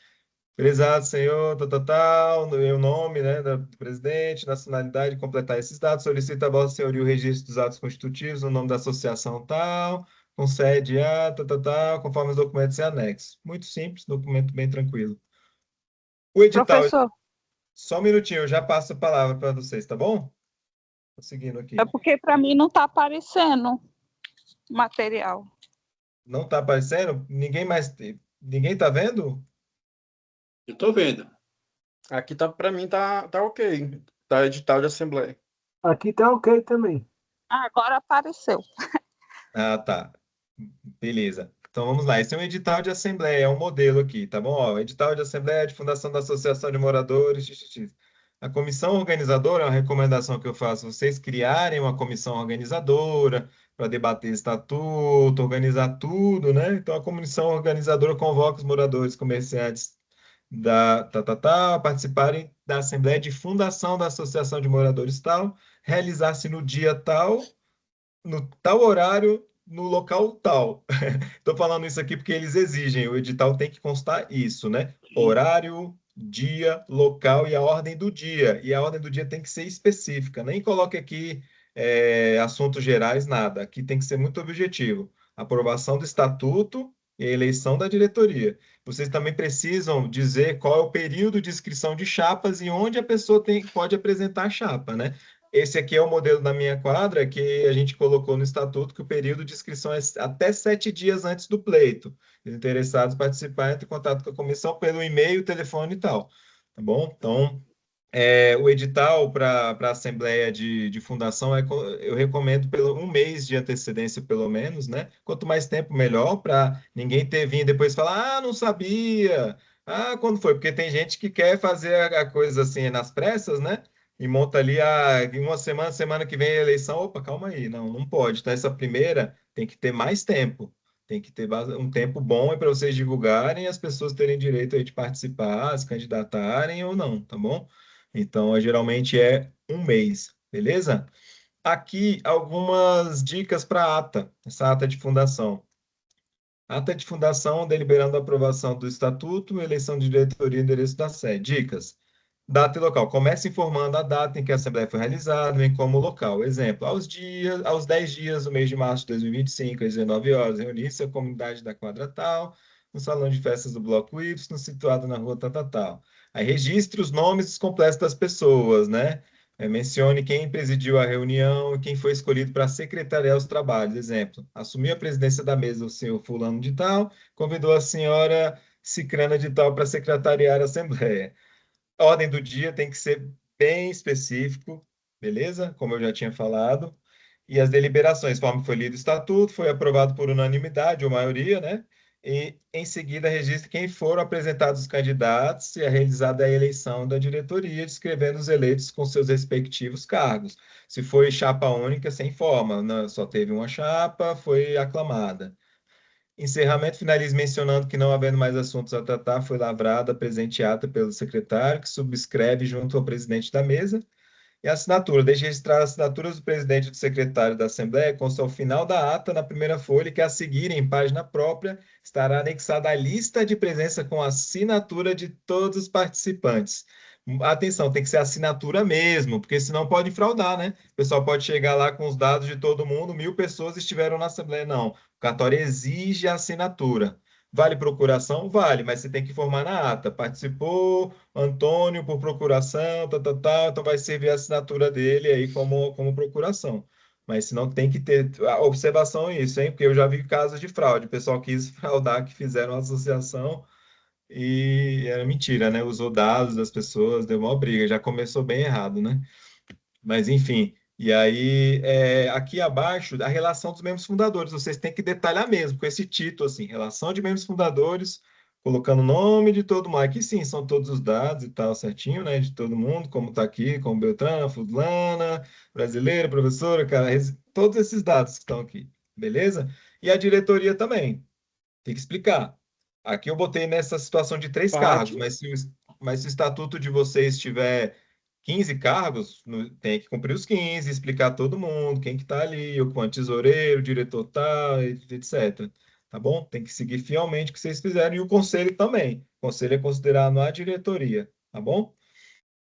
[SPEAKER 1] Prezado senhor, o nome, né, do presidente, nacionalidade, completar esses dados, solicita a Vossa Senhoria o registro dos atos constitutivos, o nome da associação tal, com sede a, conforme os documentos em anexo. Muito simples, documento bem tranquilo. O edital,
[SPEAKER 6] Professor,
[SPEAKER 1] só um minutinho, eu já passo a palavra para vocês, tá bom? Tô seguindo aqui.
[SPEAKER 6] é porque para mim não está aparecendo o material.
[SPEAKER 1] Não está aparecendo? Ninguém está vendo?
[SPEAKER 4] Eu estou vendo.
[SPEAKER 7] Aqui tá, para mim tá ok. Tá edital de assembleia.
[SPEAKER 9] Aqui tá ok também.
[SPEAKER 6] Ah, agora apareceu.
[SPEAKER 1] Ah, tá. Beleza. Então vamos lá. Esse é um edital de assembleia, é um modelo aqui, tá bom? Ó, edital de assembleia de fundação da Associação de Moradores, xxx. A comissão organizadora, é uma recomendação que eu faço, vocês criarem uma comissão organizadora para debater estatuto, organizar tudo, né? Então a comissão organizadora convoca os moradores, comerciantes participarem da assembleia de fundação da Associação de Moradores tal, realizar-se no dia tal, no tal horário, no local tal. Estou falando isso aqui porque eles exigem, o edital tem que constar isso, né? Horário, dia, local e a ordem do dia. E a ordem do dia tem que ser específica. Nem coloque aqui assuntos gerais, nada. Aqui tem que ser muito objetivo. Aprovação do estatuto e a eleição da diretoria. Vocês também precisam dizer qual é o período de inscrição de chapas e onde a pessoa pode apresentar a chapa, né? Esse aqui é o modelo da minha quadra, que a gente colocou no estatuto que o período de inscrição é até 7 dias antes do pleito. Os interessados participar, entre em contato com a comissão pelo e-mail, telefone e tal. Tá bom? Então, o edital para a Assembleia de Fundação, eu recomendo pelo um mês de antecedência, pelo menos, né? Quanto mais tempo, melhor, para ninguém ter vindo depois falar, não sabia. Quando foi? Porque tem gente que quer fazer a coisa assim nas pressas, né? E monta ali em uma semana, semana que vem a eleição. Opa, calma aí, não pode. Então, essa primeira tem que ter mais tempo. Tem que ter um tempo bom para vocês divulgarem e as pessoas terem direito aí de participar, se candidatarem ou não, tá bom? Então, geralmente é um mês, beleza? Aqui algumas dicas para ata, essa ata de fundação. Ata de fundação, deliberando a aprovação do estatuto, eleição de diretoria e endereço da sede. Dicas. Data e local. Comece informando a data em que a Assembleia foi realizada, bem como o local. Exemplo, aos 10 dias do mês de março de 2025, às 19 horas, reunir-se a comunidade da quadra tal, no salão de festas do Bloco Y, situado na rua tal. Aí registre os nomes completos das pessoas, né? Mencione quem presidiu a reunião e quem foi escolhido para secretariar os trabalhos. Exemplo, assumiu a presidência da mesa o senhor fulano de tal, convidou a senhora cicrana de tal para secretariar a Assembleia. A ordem do dia tem que ser bem específico, beleza? Como eu já tinha falado. E as deliberações, conforme foi lido o estatuto, foi aprovado por unanimidade, ou maioria, né? E, em seguida, registre quem foram apresentados os candidatos e é realizada a eleição da diretoria, descrevendo os eleitos com seus respectivos cargos. Se foi chapa única, sem forma, né? Só teve uma chapa, foi aclamada. Encerramento finaliza mencionando que, não havendo mais assuntos a tratar, foi lavrada a presente ata pelo secretário, que subscreve junto ao presidente da mesa. E a assinatura, deixe registrar as assinaturas do presidente e do secretário da Assembleia, consta ao final da ata, na primeira folha, que a seguir, em página própria, estará anexada a lista de presença com a assinatura de todos os participantes. Atenção, tem que ser assinatura mesmo, porque senão pode fraudar, né? O pessoal pode chegar lá com os dados de todo mundo, 1.000 pessoas estiveram na Assembleia. Não, o cartório exige a assinatura. Vale procuração? Vale, mas você tem que informar na ata. Participou Antônio por procuração, então vai servir a assinatura dele aí como procuração. Mas senão tem que ter a observação isso, hein? Porque eu já vi casos de fraude. O pessoal quis fraudar, que fizeram a associação e era mentira, né? Usou dados das pessoas, deu uma briga. Já começou bem errado, né? Mas, enfim, e aí, aqui abaixo, a relação dos membros fundadores, vocês têm que detalhar mesmo, com esse título, assim, relação de membros fundadores, colocando o nome de todo mundo. Aqui, sim, são todos os dados e tal, certinho, né, de todo mundo, como está aqui, como Beltrana, Fulana, brasileira, professora, cara, todos esses dados que estão aqui, beleza? E a diretoria também, tem que explicar. Aqui eu botei nessa situação de 3 cargos,
[SPEAKER 7] Pátio.
[SPEAKER 1] mas se o estatuto de vocês tiver 15 cargos, tem que cumprir os 15, explicar todo mundo, quem que está ali, o quanto tesoureiro, diretor tal, etc. Tá bom? Tem que seguir fielmente o que vocês fizeram e o conselho também. O conselho é considerado a diretoria, tá bom?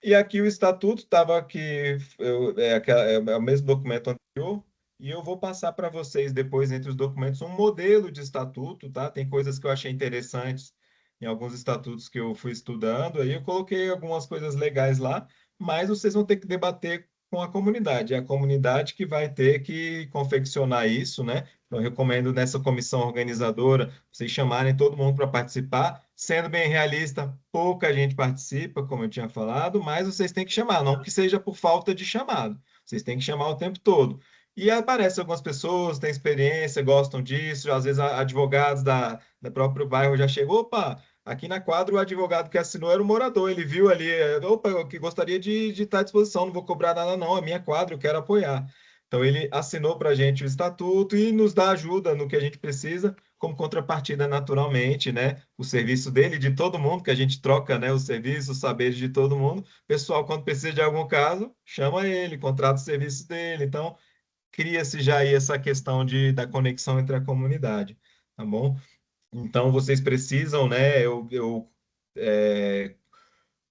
[SPEAKER 1] E aqui o estatuto estava aqui, é o mesmo documento anterior, e eu vou passar para vocês depois, entre os documentos, um modelo de estatuto, tá? Tem coisas que eu achei interessantes em alguns estatutos que eu fui estudando, aí eu coloquei algumas coisas legais lá, mas vocês vão ter que debater com a comunidade. É a comunidade que vai ter que confeccionar isso, né? Então, eu recomendo nessa comissão organizadora vocês chamarem todo mundo para participar. Sendo bem realista, pouca gente participa, como eu tinha falado, mas vocês têm que chamar, não que seja por falta de chamado. Vocês têm que chamar o tempo todo. E aparecem algumas pessoas, têm experiência, gostam disso, às vezes advogados da próprio bairro já chegou, opa, aqui na quadra o advogado que assinou era o morador, ele viu ali, opa, eu que gostaria de estar à disposição, não vou cobrar nada não, é minha quadra, eu quero apoiar. Então ele assinou para a gente o estatuto e nos dá ajuda no que a gente precisa, como contrapartida naturalmente, né? O serviço dele, e de todo mundo, que a gente troca, né? O serviço, os saberes de todo mundo. O pessoal, quando precisa de algum caso, chama ele, contrata o serviço dele. Então, cria-se já aí essa questão da conexão entre a comunidade, tá bom? Então, vocês precisam, né?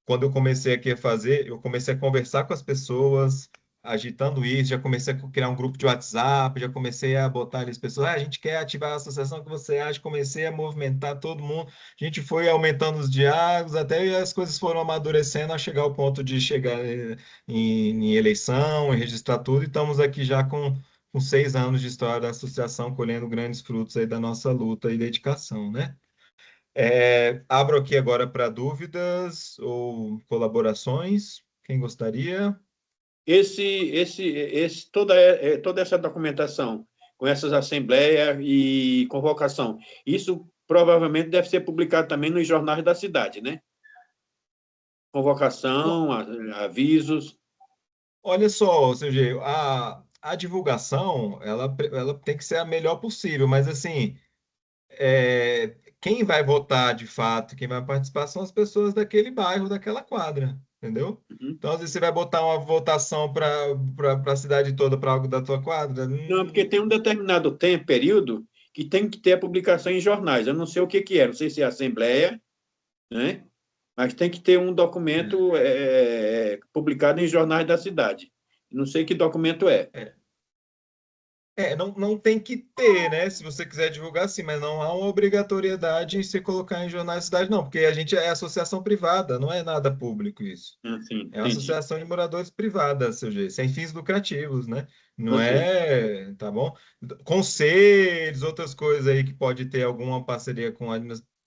[SPEAKER 1] Quando eu comecei aqui a fazer, eu comecei a conversar com as pessoas, agitando isso, já comecei a criar um grupo de WhatsApp, já comecei a botar ali as pessoas, a gente quer ativar a associação que você acha, comecei a movimentar todo mundo, a gente foi aumentando os diálogos, até as coisas foram amadurecendo a chegar ao ponto de chegar em eleição, em registrar tudo, e estamos aqui já com 6 anos de história da associação, colhendo grandes frutos aí da nossa luta e dedicação, né? Abro aqui agora para dúvidas ou colaborações. Quem gostaria?
[SPEAKER 4] Toda essa documentação, com essas assembleias e convocação, isso provavelmente deve ser publicado também nos jornais da cidade, né? Convocação, avisos.
[SPEAKER 1] Olha só, CG, a divulgação, ela tem que ser a melhor possível, mas assim, quem vai votar de fato, quem vai participar são as pessoas daquele bairro, daquela quadra, entendeu?
[SPEAKER 4] Uhum.
[SPEAKER 1] Então, às vezes você vai botar uma votação para a cidade toda para algo da tua quadra.
[SPEAKER 4] Não, porque tem um determinado período que tem que ter a publicação em jornais. Eu não sei o que é, não sei se é assembleia, né? Mas tem que ter um documento publicado em jornais da cidade. Não sei que documento é.
[SPEAKER 1] Não tem que ter, né? Se você quiser divulgar, sim, mas não há uma obrigatoriedade em se colocar em jornais da cidade, não, porque a gente é associação privada, não é nada público isso.
[SPEAKER 4] Sim,
[SPEAKER 1] É uma
[SPEAKER 4] entendi.
[SPEAKER 1] associação de moradores privada, seu jeito, sem fins lucrativos, né? Não
[SPEAKER 4] Ok.
[SPEAKER 1] tá bom? Conselhos, outras coisas aí que pode ter alguma parceria com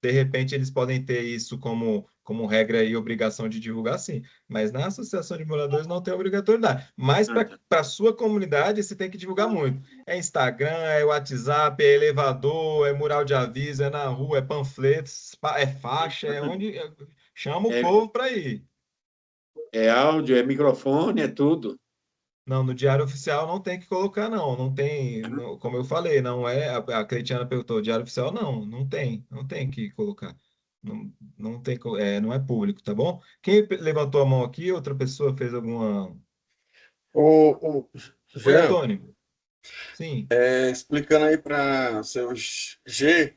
[SPEAKER 1] de repente eles podem ter isso como regra e obrigação de divulgar, sim. Mas na associação de moradores não tem obrigatoriedade. Mas
[SPEAKER 4] Ah,
[SPEAKER 1] para
[SPEAKER 4] tá.
[SPEAKER 1] a sua comunidade você tem que divulgar muito. É Instagram, é WhatsApp, é elevador, é mural de aviso, é na rua, é panfletos, é faixa, é onde chama o
[SPEAKER 4] É,
[SPEAKER 1] povo para ir.
[SPEAKER 4] é áudio, é microfone, é tudo.
[SPEAKER 1] Não, no Diário Oficial não tem que colocar, não. Não tem, como eu falei, não é. A Cleitiana perguntou, Diário Oficial não tem que colocar. Não tem, não é público, tá bom? Quem levantou a mão aqui, outra pessoa fez alguma.
[SPEAKER 7] O
[SPEAKER 1] Oi,
[SPEAKER 7] Jean,
[SPEAKER 1] Antônio. Sim,
[SPEAKER 7] explicando aí para seu G,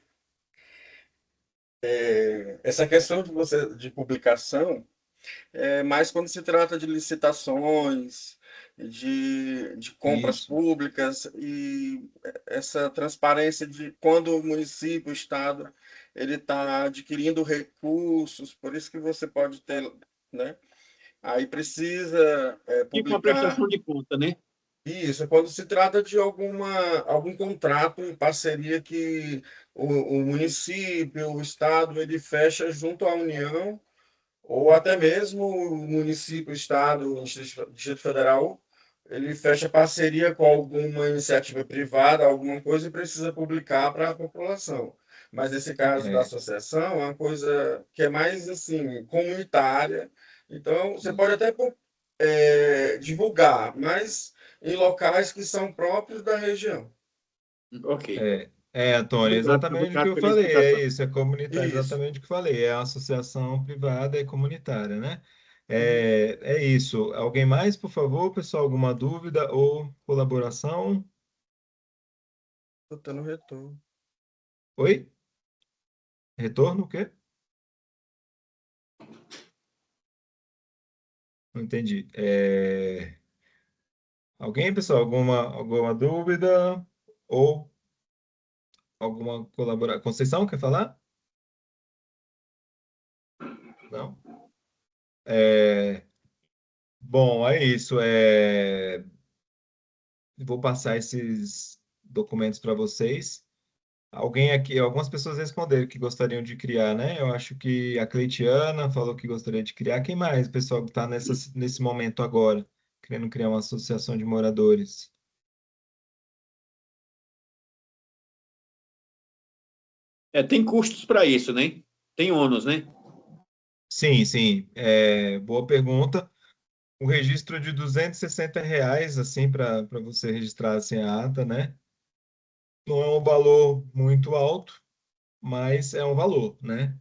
[SPEAKER 7] essa questão de você de publicação é mais quando se trata de licitações, de compras
[SPEAKER 1] isso.
[SPEAKER 7] públicas e essa transparência de quando o município, o estado, ele está adquirindo recursos, por isso que você pode ter, né? Aí precisa
[SPEAKER 4] Tipo uma
[SPEAKER 7] publicar.
[SPEAKER 4] prestação de conta, né?
[SPEAKER 7] Isso, quando se trata de algum contrato em parceria que o município, o estado, ele fecha junto à União, ou até mesmo o município, o estado, o Distrito Federal, ele fecha parceria com alguma iniciativa privada, alguma coisa e precisa publicar para a população. Mas nesse caso da
[SPEAKER 1] É,
[SPEAKER 7] associação, é uma coisa que é mais assim, comunitária. Então, você pode
[SPEAKER 1] isso.
[SPEAKER 7] até divulgar, mas em locais que são próprios da região.
[SPEAKER 4] Ok.
[SPEAKER 1] Antônio, exatamente o que
[SPEAKER 4] Obrigado
[SPEAKER 1] eu
[SPEAKER 4] pela
[SPEAKER 1] falei, é
[SPEAKER 4] explicação.
[SPEAKER 1] isso, é comunitário,
[SPEAKER 7] Isso.
[SPEAKER 1] exatamente o que eu falei, é uma associação privada, é comunitária, né?
[SPEAKER 7] Uhum.
[SPEAKER 1] É isso. Alguém mais, por favor, pessoal, alguma dúvida ou colaboração?
[SPEAKER 7] Tô tendo retorno.
[SPEAKER 1] Oi? Retorno, o quê? Não entendi. Alguém, pessoal, alguma dúvida ou alguma colaboração? Conceição, quer falar? Não? É, Bom, é isso. Vou passar esses documentos para vocês. Alguém aqui, algumas pessoas responderam que gostariam de criar, né? Eu acho que a Cleitiana falou que gostaria de criar. Quem mais? O pessoal que está nesse momento agora, querendo criar uma associação de moradores.
[SPEAKER 4] Tem custos para isso, né? Tem ônus, né?
[SPEAKER 1] Sim, sim. Boa pergunta. O registro de R$ 260, assim, para você registrar assim, a ata, né? Não é um valor muito alto, mas é um valor, né?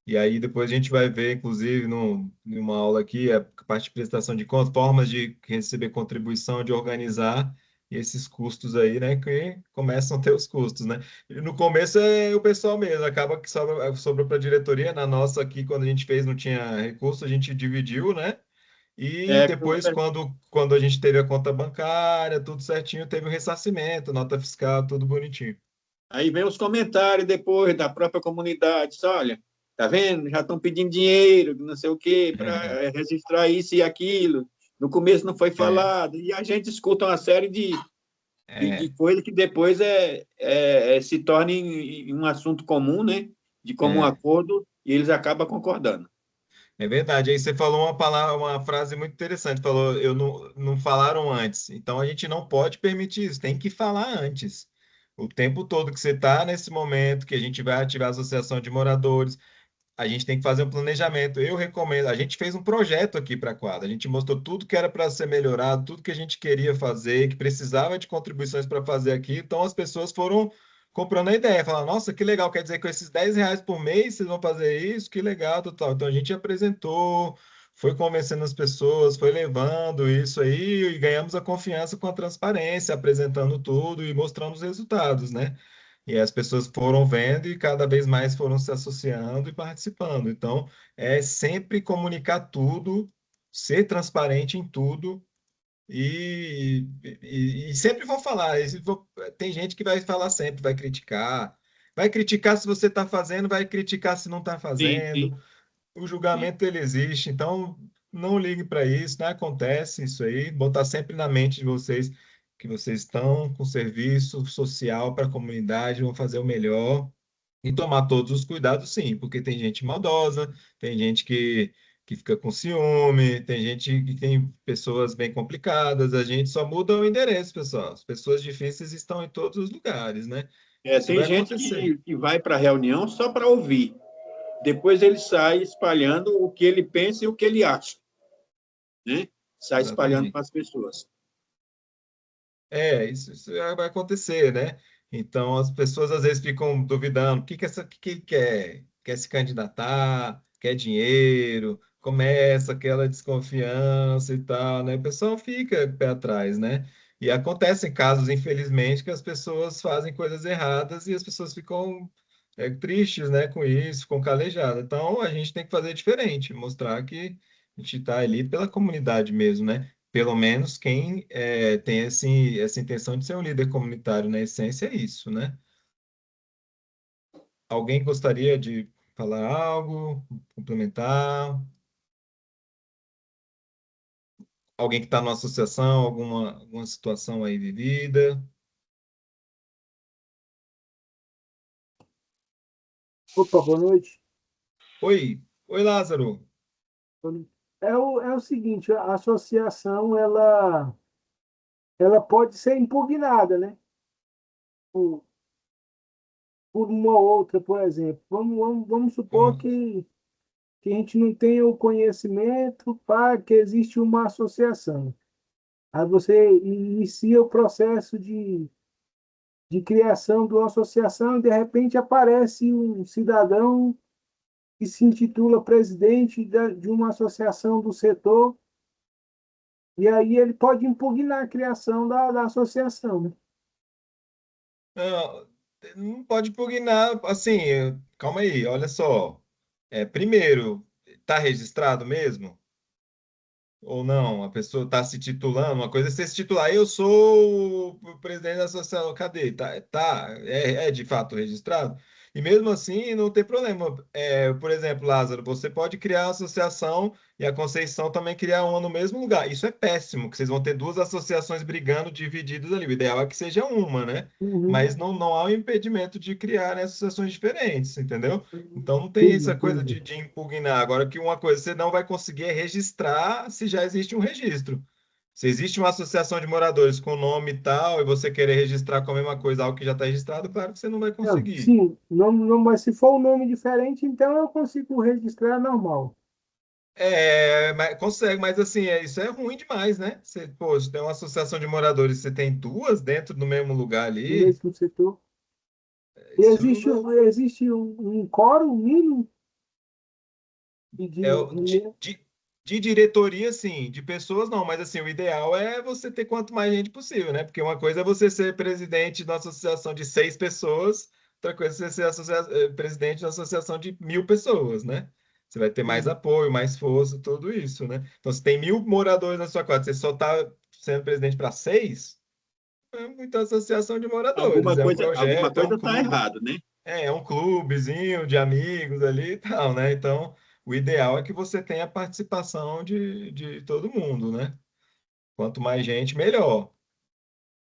[SPEAKER 1] E aí depois a gente vai ver, inclusive, numa aula aqui, a parte de prestação de contas, formas de receber contribuição, de organizar esses custos aí, né? Que começam a ter os custos, né? E no começo é o pessoal mesmo, acaba que sobra para a diretoria. Na nossa aqui, quando a gente fez, não tinha recurso, a gente dividiu, né? E depois, quando a gente teve a conta bancária, tudo certinho, teve o ressarcimento, nota fiscal, tudo bonitinho.
[SPEAKER 4] Aí vem os comentários depois da própria comunidade. Diz, olha, tá vendo? Já estão pedindo dinheiro, não sei o quê, para registrar isso e aquilo. No começo não foi falado. E a gente escuta uma série de coisas que depois se torna em um assunto comum, né? De comum
[SPEAKER 1] É.
[SPEAKER 4] acordo, e eles acabam concordando.
[SPEAKER 1] É verdade. Aí você falou uma palavra, uma frase muito interessante. Falou, eu não falaram antes. Então a gente não pode permitir isso. Tem que falar antes. O tempo todo que você está nesse momento, que a gente vai ativar a associação de moradores, a gente tem que fazer um planejamento. Eu recomendo. A gente fez um projeto aqui para a quadra. A gente mostrou tudo que era para ser melhorado, tudo que a gente queria fazer, que precisava de contribuições para fazer aqui. Então as pessoas foram comprando a ideia, falando, nossa, que legal, quer dizer que com esses R$ 10 por mês vocês vão fazer isso, que legal, total. Então a gente apresentou, foi convencendo as pessoas, foi levando isso aí e ganhamos a confiança com a transparência, apresentando tudo e mostrando os resultados, né? E as pessoas foram vendo e cada vez mais foram se associando e participando. Então, é sempre comunicar tudo, ser transparente em tudo e sempre vou falar. Tem gente que vai falar sempre, vai criticar. Vai criticar se você está fazendo, vai criticar se não está
[SPEAKER 4] Sim,
[SPEAKER 1] fazendo.
[SPEAKER 4] sim,
[SPEAKER 1] O
[SPEAKER 4] sim.
[SPEAKER 1] julgamento ele existe, então não ligue para isso, não acontece isso aí. Botar sempre na mente de vocês que vocês estão com serviço social para a comunidade, vão fazer o melhor. E tomar todos os cuidados, sim, porque tem gente maldosa, tem gente que fica com ciúme, tem gente que tem pessoas bem complicadas, a gente só muda o endereço, pessoal. As pessoas difíceis estão em todos os lugares, né? Isso
[SPEAKER 4] Tem
[SPEAKER 1] vai
[SPEAKER 4] gente
[SPEAKER 1] acontecer.
[SPEAKER 4] que vai para a reunião só para ouvir. Depois ele sai espalhando o que ele pensa e o que ele acha, né? Sai espalhando
[SPEAKER 1] Exatamente.
[SPEAKER 4] para as pessoas.
[SPEAKER 1] Isso vai acontecer, né? Então as pessoas às vezes ficam duvidando, que ele quer? Quer se candidatar? Quer dinheiro? Começa aquela desconfiança e tal, né? O pessoal fica pé atrás, né? E acontecem casos, infelizmente, que as pessoas fazem coisas erradas e as pessoas ficam tristes, né, com isso, ficam calejadas. Então a gente tem que fazer diferente, mostrar que a gente está ali pela comunidade mesmo, né? Pelo menos quem tem essa intenção de ser um líder comunitário na essência é isso, né? Alguém gostaria de falar algo, complementar? Alguém que está numa associação, alguma situação aí vivida?
[SPEAKER 9] Opa, boa noite.
[SPEAKER 1] Oi, Lázaro.
[SPEAKER 9] É o seguinte, a associação, ela pode ser impugnada, né? Por, por uma ou outra, por exemplo. Vamos supor
[SPEAKER 1] Como-
[SPEAKER 9] que a gente não tenha o conhecimento para que existe uma associação. Aí você inicia o processo de criação de uma associação e, de repente, aparece um cidadão que se intitula presidente de uma associação do setor. E aí ele pode impugnar a criação da associação, né?
[SPEAKER 1] Não, não pode impugnar, assim, calma aí, olha só. Primeiro, está registrado mesmo? Ou não, a pessoa está se titulando, uma coisa é você se titular, eu sou o presidente da associação, cadê? É de fato registrado? E mesmo assim, não tem problema. Por exemplo, Lázaro, você pode criar uma associação e a Conceição também criar uma no mesmo lugar. Isso é péssimo, que vocês vão ter duas associações brigando, divididas ali. O ideal é que seja uma, né?
[SPEAKER 9] Uhum.
[SPEAKER 1] Mas não há um impedimento de criar, né, associações diferentes, entendeu? Então não tem
[SPEAKER 9] Entendi,
[SPEAKER 1] essa coisa
[SPEAKER 9] entendi.
[SPEAKER 1] de impugnar. Agora que uma coisa você não vai conseguir é registrar se já existe um registro. Se existe uma associação de moradores com nome e tal, e você querer registrar com a mesma coisa algo que já está registrado, claro que você não vai
[SPEAKER 9] Não,
[SPEAKER 1] conseguir.
[SPEAKER 9] sim, não, mas se for um nome diferente, então eu consigo registrar normal.
[SPEAKER 1] Mas, consegue, mas assim, isso é ruim demais, né? Você, pô, você tem uma associação de moradores, você tem duas dentro do mesmo lugar
[SPEAKER 9] No
[SPEAKER 1] ali,
[SPEAKER 9] mesmo setor. E
[SPEAKER 1] isso
[SPEAKER 9] existe um quórum mínimo de,
[SPEAKER 1] é
[SPEAKER 9] de,
[SPEAKER 1] de diretoria, sim, de pessoas não, mas assim, o ideal é você ter quanto mais gente possível, né? Porque uma coisa é você ser presidente de uma associação de 6 pessoas, outra coisa é você ser presidente de uma associação de 1.000 pessoas, né? Você vai ter mais apoio, mais força, tudo isso, né? Então, se tem 1.000 moradores na sua quadra, você só está sendo presidente para 6, é muita associação de moradores, é um
[SPEAKER 4] Alguma
[SPEAKER 1] projeto, é um
[SPEAKER 4] coisa está
[SPEAKER 1] clube.
[SPEAKER 4] errado, né?
[SPEAKER 1] É um clubezinho de amigos ali e tal, né? Então, o ideal é que você tenha a participação de todo mundo, né? Quanto mais gente, melhor.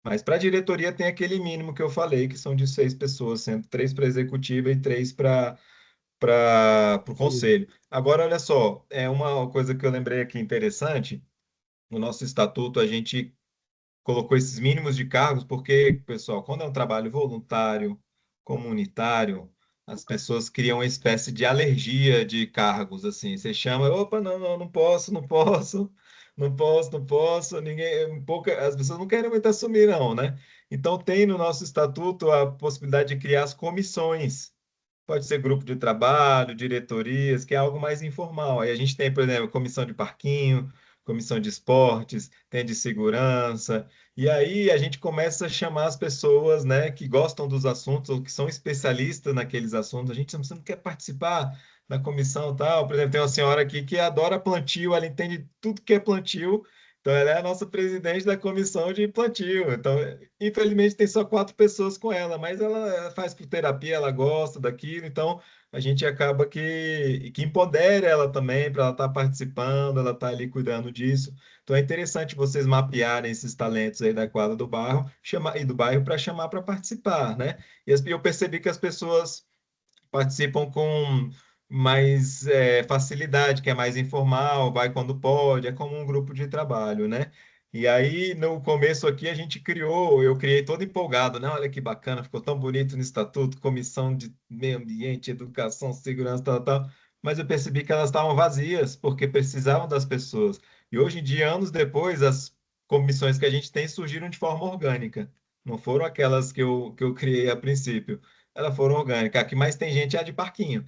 [SPEAKER 1] Mas para a diretoria tem aquele mínimo que eu falei, que são de 6 pessoas, sendo 3 para a executiva e 3 para o conselho. Agora, olha só, é uma coisa que eu lembrei aqui interessante. No nosso estatuto, a gente colocou esses mínimos de cargos, porque, pessoal, quando é um trabalho voluntário, comunitário, as pessoas criam uma espécie de alergia de cargos, assim. Você chama, opa, não, não, não posso, não posso, não posso, não posso, as pessoas não querem muito assumir, não, né? Então, tem no nosso estatuto a possibilidade de criar as comissões. Pode ser grupo de trabalho, diretorias, que é algo mais informal. Aí a gente tem, por exemplo, comissão de parquinho, comissão de esportes, tem de segurança. E aí a gente começa a chamar as pessoas, né, que gostam dos assuntos ou que são especialistas naqueles assuntos. A gente você não quer participar da comissão tal. Por exemplo, tem uma senhora aqui que adora plantio, ela entende tudo que é plantio. Então, ela é a nossa presidente da comissão de plantio. Então, infelizmente, tem só 4 pessoas com ela, mas ela faz por terapia, ela gosta daquilo. Então, a gente acaba que empodera ela também para ela estar participando, ela estar ali cuidando disso. Então, é interessante vocês mapearem esses talentos aí da quadra do bairro, e do bairro para chamar para participar, né? Eu percebi que as pessoas participam com mais facilidade, que é mais informal, vai quando pode, é como um grupo de trabalho, né? E aí, no começo aqui, eu criei todo empolgado, né? Olha que bacana, ficou tão bonito no estatuto, comissão de meio ambiente, educação, segurança, tal, tal. Mas eu percebi que elas estavam vazias, porque precisavam das pessoas. E hoje em dia, anos depois, as comissões que a gente tem surgiram de forma orgânica. Não foram aquelas que eu criei a princípio, elas foram orgânicas. A que mais tem gente é a de parquinho.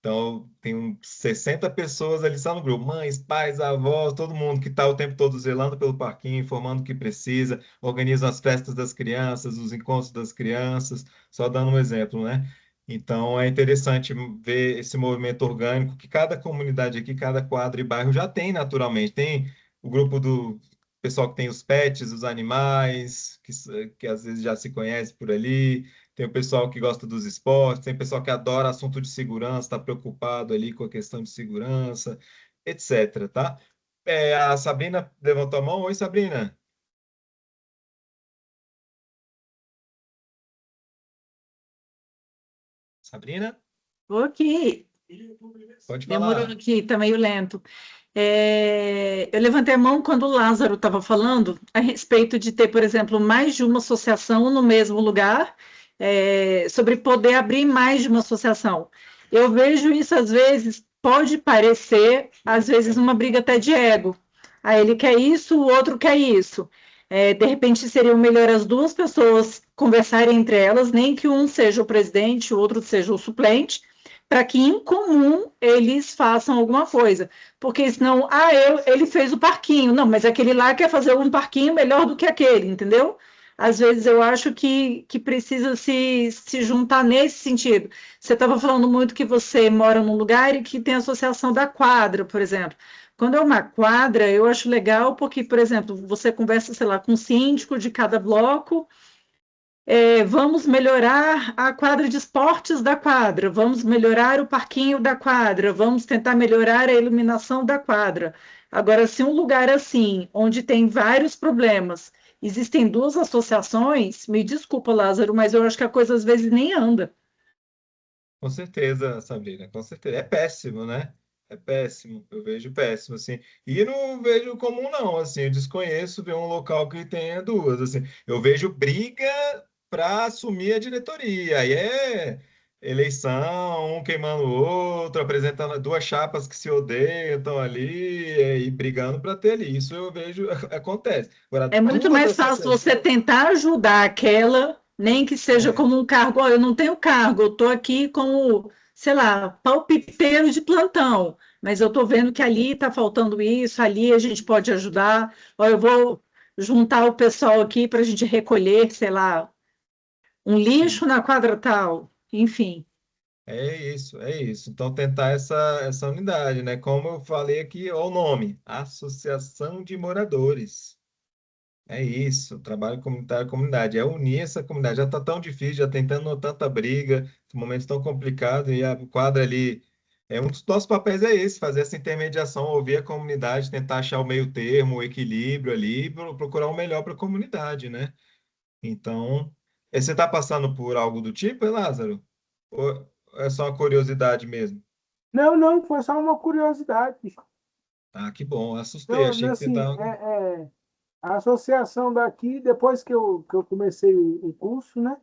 [SPEAKER 1] Então, tem uns 60 pessoas ali só no grupo. Mães, pais, avós, todo mundo que está o tempo todo zelando pelo parquinho, informando o que precisa, organizam as festas das crianças, os encontros das crianças, só dando um exemplo, né? Então, é interessante ver esse movimento orgânico que cada comunidade aqui, cada quadra e bairro já tem naturalmente. Tem o grupo do pessoal que tem os pets, os animais, que às vezes já se conhece por ali, tem o pessoal que gosta dos esportes, tem o pessoal que adora assunto de segurança, está preocupado ali com a questão de segurança, etc, tá? A Sabrina levantou a mão. Oi, Sabrina. Sabrina,
[SPEAKER 5] Ok,
[SPEAKER 1] pode
[SPEAKER 5] demorou
[SPEAKER 1] falar.
[SPEAKER 5] aqui, tá meio lento. Eu levantei a mão quando o Lázaro estava falando a respeito de ter, por exemplo, mais de uma associação no mesmo lugar, sobre poder abrir mais de uma associação. Eu vejo isso às vezes, pode parecer, às vezes, uma briga até de ego. Aí ele quer isso, o outro quer isso. De repente, seria melhor as duas pessoas conversarem entre elas, nem que um seja o presidente, o outro seja o suplente, para que em comum eles façam alguma coisa. Porque senão, ele fez o parquinho. Não, mas aquele lá quer fazer um parquinho melhor do que aquele, entendeu? Às vezes eu acho que precisa se juntar nesse sentido. Você estava falando muito que você mora num lugar e que tem associação da quadra, por exemplo. Quando é uma quadra, eu acho legal porque, por exemplo, você conversa, sei lá, com o síndico de cada bloco, vamos melhorar a quadra de esportes da quadra, vamos melhorar o parquinho da quadra, vamos tentar melhorar a iluminação da quadra. Agora, se um lugar assim, onde tem vários problemas, existem duas associações, me desculpa, Lázaro, mas eu acho que a coisa às vezes nem anda.
[SPEAKER 1] Com certeza, Sabrina, com certeza. É péssimo, né? É péssimo, eu vejo péssimo, assim. E não vejo comum, não, assim, eu desconheço ver um local que tenha duas, assim. Eu vejo briga para assumir a diretoria, aí é eleição, um queimando o outro, apresentando duas chapas que se odeiam, estão ali e brigando para ter ali. Isso eu vejo, acontece. Agora,
[SPEAKER 5] É muito
[SPEAKER 1] duas
[SPEAKER 5] mais fácil você
[SPEAKER 1] associações...
[SPEAKER 5] tentar ajudar aquela, nem que seja
[SPEAKER 1] É,
[SPEAKER 5] como um cargo. Ó, eu não tenho cargo, eu estou aqui como, sei lá, palpiteiro de plantão, mas eu estou vendo que ali está faltando isso, ali a gente pode ajudar. Ó, eu vou juntar o pessoal aqui para a gente recolher, sei lá, um
[SPEAKER 1] sim.
[SPEAKER 5] lixo na quadra tal, enfim.
[SPEAKER 1] É isso, é isso. Então, tentar essa unidade, né? Como eu falei aqui, olha o nome, Associação de Moradores. É isso, trabalho comunitário, comunidade. É unir essa comunidade. Já está tão difícil, já tentando tanta briga, momentos tão complicados, e a quadra ali. Um dos nossos papéis é esse, fazer essa intermediação, ouvir a comunidade, tentar achar o meio termo, o equilíbrio ali, procurar o melhor para a comunidade, né? Então, você está passando por algo do tipo, hein, Lázaro? Ou é só uma curiosidade mesmo?
[SPEAKER 9] Não, não, foi só uma curiosidade.
[SPEAKER 1] Ah, que bom, assustei,
[SPEAKER 9] Não,
[SPEAKER 1] achei que você
[SPEAKER 9] assim,
[SPEAKER 1] estava.
[SPEAKER 9] a associação daqui, depois que eu comecei o curso, né?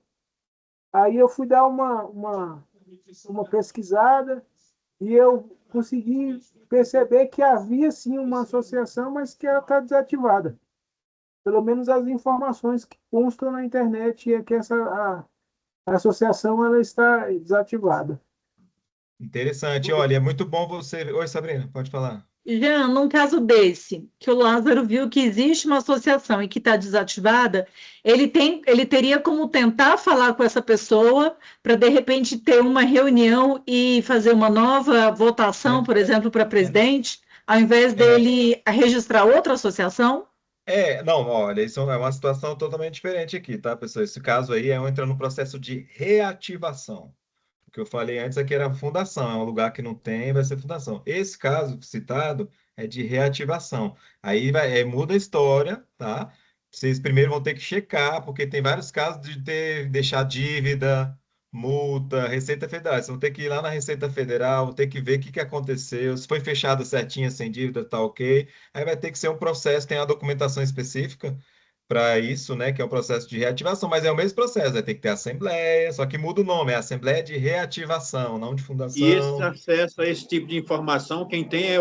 [SPEAKER 9] Aí eu fui dar uma pesquisada e eu consegui perceber que havia sim uma associação, mas que ela está desativada. Pelo menos as informações que constam na internet é que a associação ela está desativada.
[SPEAKER 1] Interessante, olha, é muito bom você. Oi, Sabrina, pode falar.
[SPEAKER 5] Jean, num caso desse, que o Lázaro viu que existe uma associação e que está desativada, ele teria como tentar falar com essa pessoa para de repente ter uma reunião e fazer uma nova votação,
[SPEAKER 1] É,
[SPEAKER 5] por exemplo, para
[SPEAKER 1] é,
[SPEAKER 5] presidente, ao invés
[SPEAKER 1] é,
[SPEAKER 5] dele registrar outra associação?
[SPEAKER 1] não, olha, isso é uma situação totalmente diferente aqui, tá, pessoal? Esse caso aí entra no processo de reativação. O que eu falei antes aqui era fundação, é um lugar que não tem, vai ser fundação. Esse caso citado é de reativação. Aí muda a história, tá? Vocês primeiro vão ter que checar, porque tem vários casos de deixar dívida, multa, Receita Federal. Vocês vão ter que ir lá na Receita Federal, ter que ver o que que aconteceu, se foi fechado certinho, sem dívida, tá ok. Aí vai ter que ser um processo, tem uma documentação específica para isso, né, que é o processo de reativação, mas é o mesmo processo, vai ter que ter assembleia, só que muda o nome, é Assembleia de Reativação, não de
[SPEAKER 4] E esse
[SPEAKER 1] fundação.
[SPEAKER 4] acesso a esse tipo de informação, quem tem é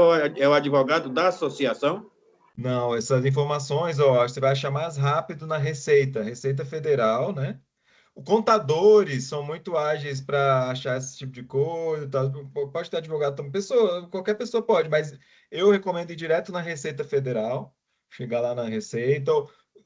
[SPEAKER 4] o advogado da associação?
[SPEAKER 1] Não, essas informações, ó, você vai achar mais rápido na Receita, Receita Federal, né? Os contadores são muito ágeis para achar esse tipo de coisa, e tal. Pode ter advogado também, pessoa, qualquer pessoa pode, mas eu recomendo ir direto na Receita Federal, chegar lá na Receita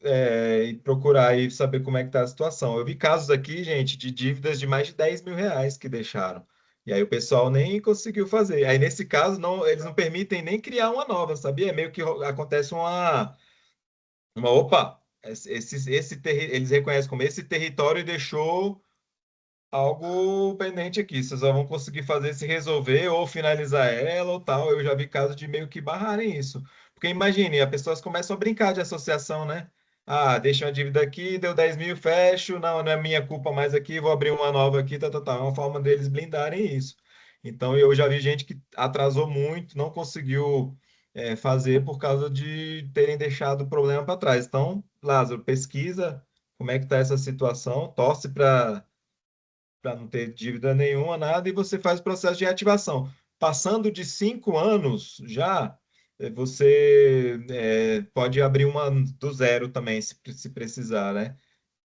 [SPEAKER 1] e procurar e saber como é que está a situação. Eu vi casos aqui, gente, de dívidas de mais de R$ 10.000 que deixaram. E aí o pessoal nem conseguiu fazer. Aí nesse caso, não, eles não permitem nem criar uma nova, sabia? Meio que acontece opa, eles reconhecem como esse território deixou algo pendente aqui. Vocês só vão conseguir fazer se resolver ou finalizar ela ou tal. Eu já vi casos de meio que barrarem isso. Porque imagine, as pessoas começam a brincar de associação, né? Ah, deixa uma dívida aqui, deu 10.000, fecho. Não, não é minha culpa mais aqui, vou abrir uma nova aqui, tá, tá, tá. É uma forma deles blindarem isso. Então, eu já vi gente que atrasou muito, não conseguiu fazer por causa de terem deixado o problema para trás. Então, Lázaro, pesquisa como é que está essa situação, torce para não ter dívida nenhuma, nada, e você faz o processo de reativação. Passando de 5 anos já, você pode abrir uma do zero também, se precisar, né?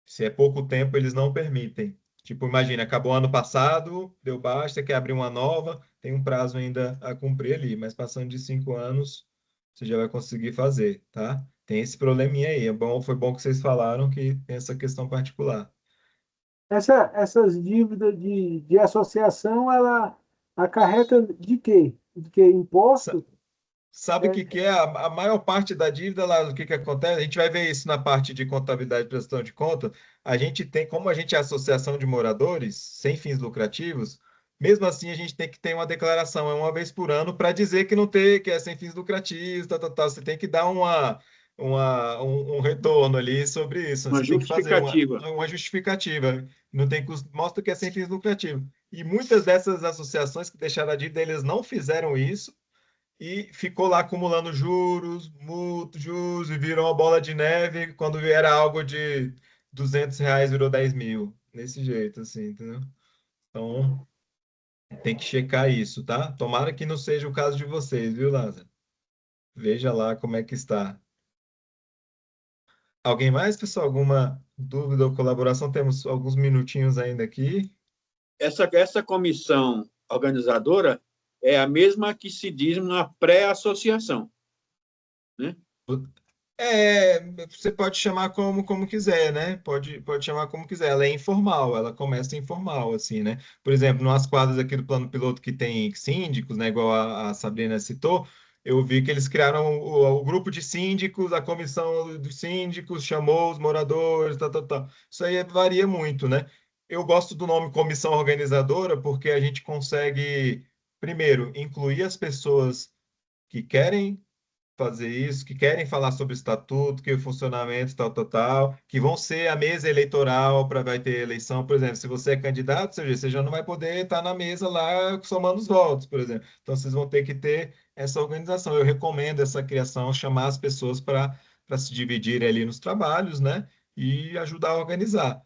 [SPEAKER 1] Se é pouco tempo, eles não permitem. Tipo, imagina, acabou ano passado, deu baixa, você quer abrir uma nova, tem um prazo ainda a cumprir ali, mas passando de 5 anos, você já vai conseguir fazer, tá? Tem esse probleminha aí. Foi bom que vocês falaram que tem essa questão particular.
[SPEAKER 9] Essas dívidas de associação, ela acarreta de quê? De quê? Imposto?
[SPEAKER 1] Sabe o
[SPEAKER 9] É,
[SPEAKER 1] que que é? A maior parte da dívida lá, o que que acontece? A gente vai ver isso na parte de contabilidade e prestação de conta. A gente tem, como a gente é associação de moradores, sem fins lucrativos, mesmo assim a gente tem que ter uma declaração, é uma vez por ano, para dizer que não tem, que é sem fins lucrativos, tal, tal, tal. Você tem que dar um retorno ali sobre isso.
[SPEAKER 4] Uma
[SPEAKER 1] Você tem que fazer uma,
[SPEAKER 4] justificativa.
[SPEAKER 1] uma justificativa. Não tem custo, mostra que é sem fins lucrativos. E muitas dessas associações que deixaram a dívida, eles não fizeram isso e ficou lá acumulando juros, multas, juros, e virou uma bola de neve. Quando era algo de R$ 200, virou 10 mil. Desse jeito, assim, entendeu? Então, tem que checar isso, tá? Tomara que não seja o caso de vocês, viu, Lázaro? Veja lá como é que está. Alguém mais, pessoal? Alguma dúvida ou colaboração? Temos alguns minutinhos ainda aqui.
[SPEAKER 4] Essa comissão organizadora é a mesma que se diz na pré-associação, né?
[SPEAKER 1] Você pode chamar como quiser, né? Pode chamar como quiser. Ela é informal, ela começa informal, assim, né? Por exemplo, nas quadras aqui do plano piloto que tem síndicos, né? Igual a Sabrina citou, eu vi que eles criaram o grupo de síndicos, a comissão dos síndicos chamou os moradores, tal, tal, tal. Isso aí varia muito, né? Eu gosto do nome comissão organizadora porque a gente consegue, primeiro, incluir as pessoas que querem fazer isso, que querem falar sobre o estatuto, que o funcionamento, tal, tal, tal, que vão ser a mesa eleitoral para vai ter eleição, por exemplo, se você é candidato, você já não vai poder estar na mesa lá somando os votos, por exemplo. Então, vocês vão ter que ter essa organização. Eu recomendo essa criação, chamar as pessoas para se dividirem ali nos trabalhos, né? E ajudar a organizar,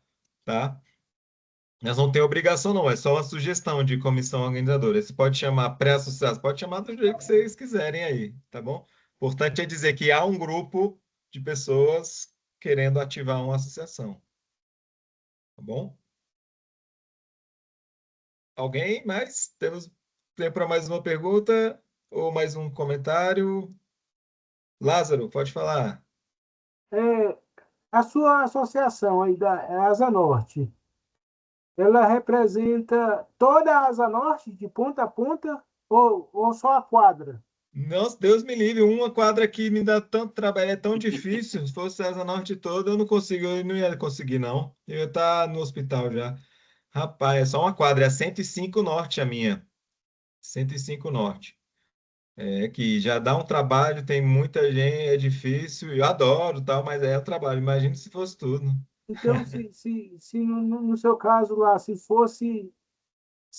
[SPEAKER 1] tá? Mas não tem obrigação, não, é só uma sugestão de comissão organizadora. Você pode chamar pré-associação, pode chamar do jeito que vocês quiserem aí, tá bom? Importante é dizer que há um grupo de pessoas querendo ativar uma associação, tá bom? Alguém mais? Temos tempo para mais uma pergunta ou mais um comentário? Lázaro, pode falar.
[SPEAKER 9] É, a sua associação aí da Asa Norte, ela representa toda a Asa Norte, de ponta a ponta, ou só a quadra?
[SPEAKER 1] Nossa, Deus me livre, uma quadra aqui me dá tanto trabalho, é tão difícil. Se fosse essa Norte toda, eu não consigo, eu não ia conseguir, não. Eu ia estar no hospital já. Rapaz, é só uma quadra, é 105 Norte a minha. 105 Norte. É que já dá um trabalho, tem muita gente, é difícil, eu adoro, tal, mas é o trabalho. Imagina se fosse tudo.
[SPEAKER 9] Então, se no seu caso lá, se fosse.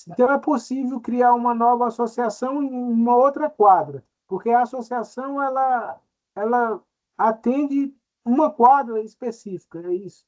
[SPEAKER 9] Então, é possível criar uma nova associação em uma outra quadra, porque a associação ela atende uma quadra específica, é isso.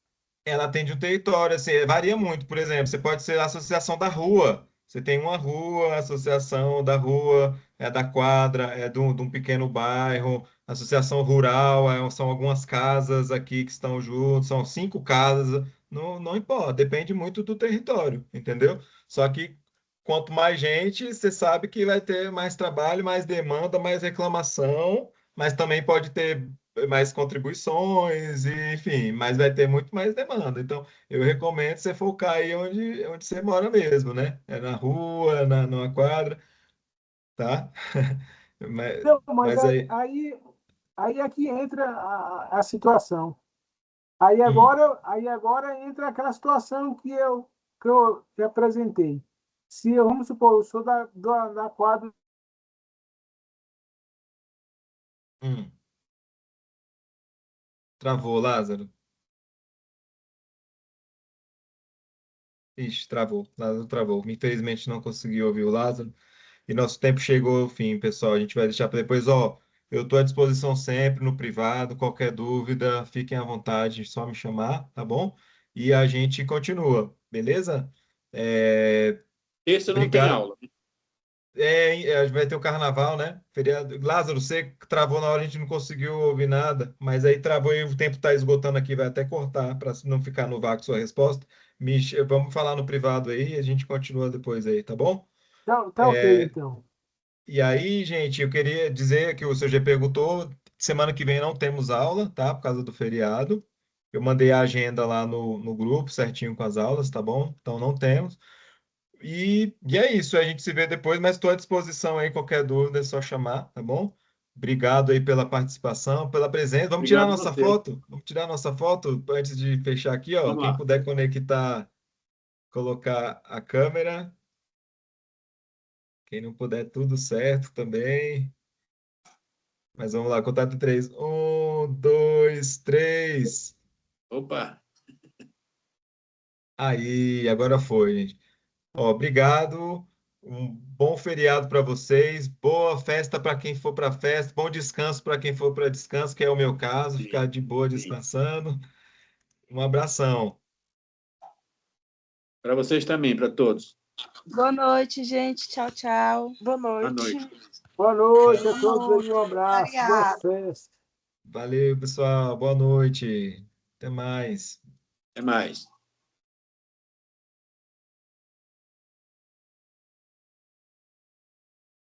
[SPEAKER 1] Ela atende um território, assim, varia muito. Por exemplo, você pode ser a associação da rua. Você tem uma rua, a associação da rua, é da quadra, é de um pequeno bairro, associação rural, são algumas casas aqui que estão juntos, são 5 casas, não importa, depende muito do território, entendeu? Só que quanto mais gente, você sabe que vai ter mais trabalho, mais demanda, mais reclamação, mas também pode ter mais contribuições, e, enfim, mas vai ter muito mais demanda. Então, eu recomendo você focar aí onde você mora mesmo, né? É na rua, numa quadra, tá? Mas,
[SPEAKER 9] Não, mas
[SPEAKER 1] mas aí.
[SPEAKER 9] aí é que entra a situação.
[SPEAKER 1] Hum,
[SPEAKER 9] Aí agora entra aquela situação que eu apresentei. Se eu, vamos supor, eu sou da quadra.
[SPEAKER 1] hum. Travou, Lázaro. Ixi, travou. Lázaro travou. Infelizmente não consegui ouvir o Lázaro. E nosso tempo chegou ao fim, pessoal. A gente vai deixar para depois. Ó, eu estou à disposição sempre no privado. Qualquer dúvida, fiquem à vontade, só me chamar, tá bom? E a gente continua, beleza? É,
[SPEAKER 4] Esse não tem
[SPEAKER 1] obrigado.
[SPEAKER 4] aula.
[SPEAKER 1] Vai ter o carnaval, né? Feriado. Lázaro, você travou na hora, a gente não conseguiu ouvir nada, mas aí travou e o tempo está esgotando aqui, vai até cortar para não ficar no vácuo sua resposta. Vamos falar no privado aí e a gente continua depois aí, tá bom?
[SPEAKER 9] Tá ok, então.
[SPEAKER 1] E aí, gente, eu queria dizer que o seu G perguntou, semana que vem não temos aula, tá? Por causa do feriado. Eu mandei a agenda lá no grupo, certinho com as aulas, tá bom? Então não temos. E é isso, a gente se vê depois, mas estou à disposição aí, qualquer dúvida é só chamar, tá bom? Obrigado aí pela participação, pela presença. Vamos tirar
[SPEAKER 4] Obrigado a
[SPEAKER 1] nossa
[SPEAKER 4] você.
[SPEAKER 1] foto? Vamos tirar nossa foto antes de fechar aqui, ó.
[SPEAKER 4] Vamos
[SPEAKER 1] Quem
[SPEAKER 4] lá.
[SPEAKER 1] puder conectar, colocar a câmera. Quem não puder, tudo certo também. Mas vamos lá, contato de três. Um, dois, três.
[SPEAKER 4] Opa!
[SPEAKER 1] Aí, agora foi, gente. Ó, obrigado. Um bom feriado para vocês, boa festa para quem for para festa, bom descanso para quem for para descanso, que é o meu caso, ficar de boa descansando. Um abração.
[SPEAKER 4] Para vocês também, para todos.
[SPEAKER 10] Boa noite, gente. Tchau, tchau. Boa
[SPEAKER 4] Boa
[SPEAKER 10] noite.
[SPEAKER 4] noite.
[SPEAKER 9] Boa noite a todos aí, um abraço, boa
[SPEAKER 2] Obrigada.
[SPEAKER 9] festa.
[SPEAKER 1] Valeu, pessoal. Boa noite. Até mais.
[SPEAKER 4] Até mais.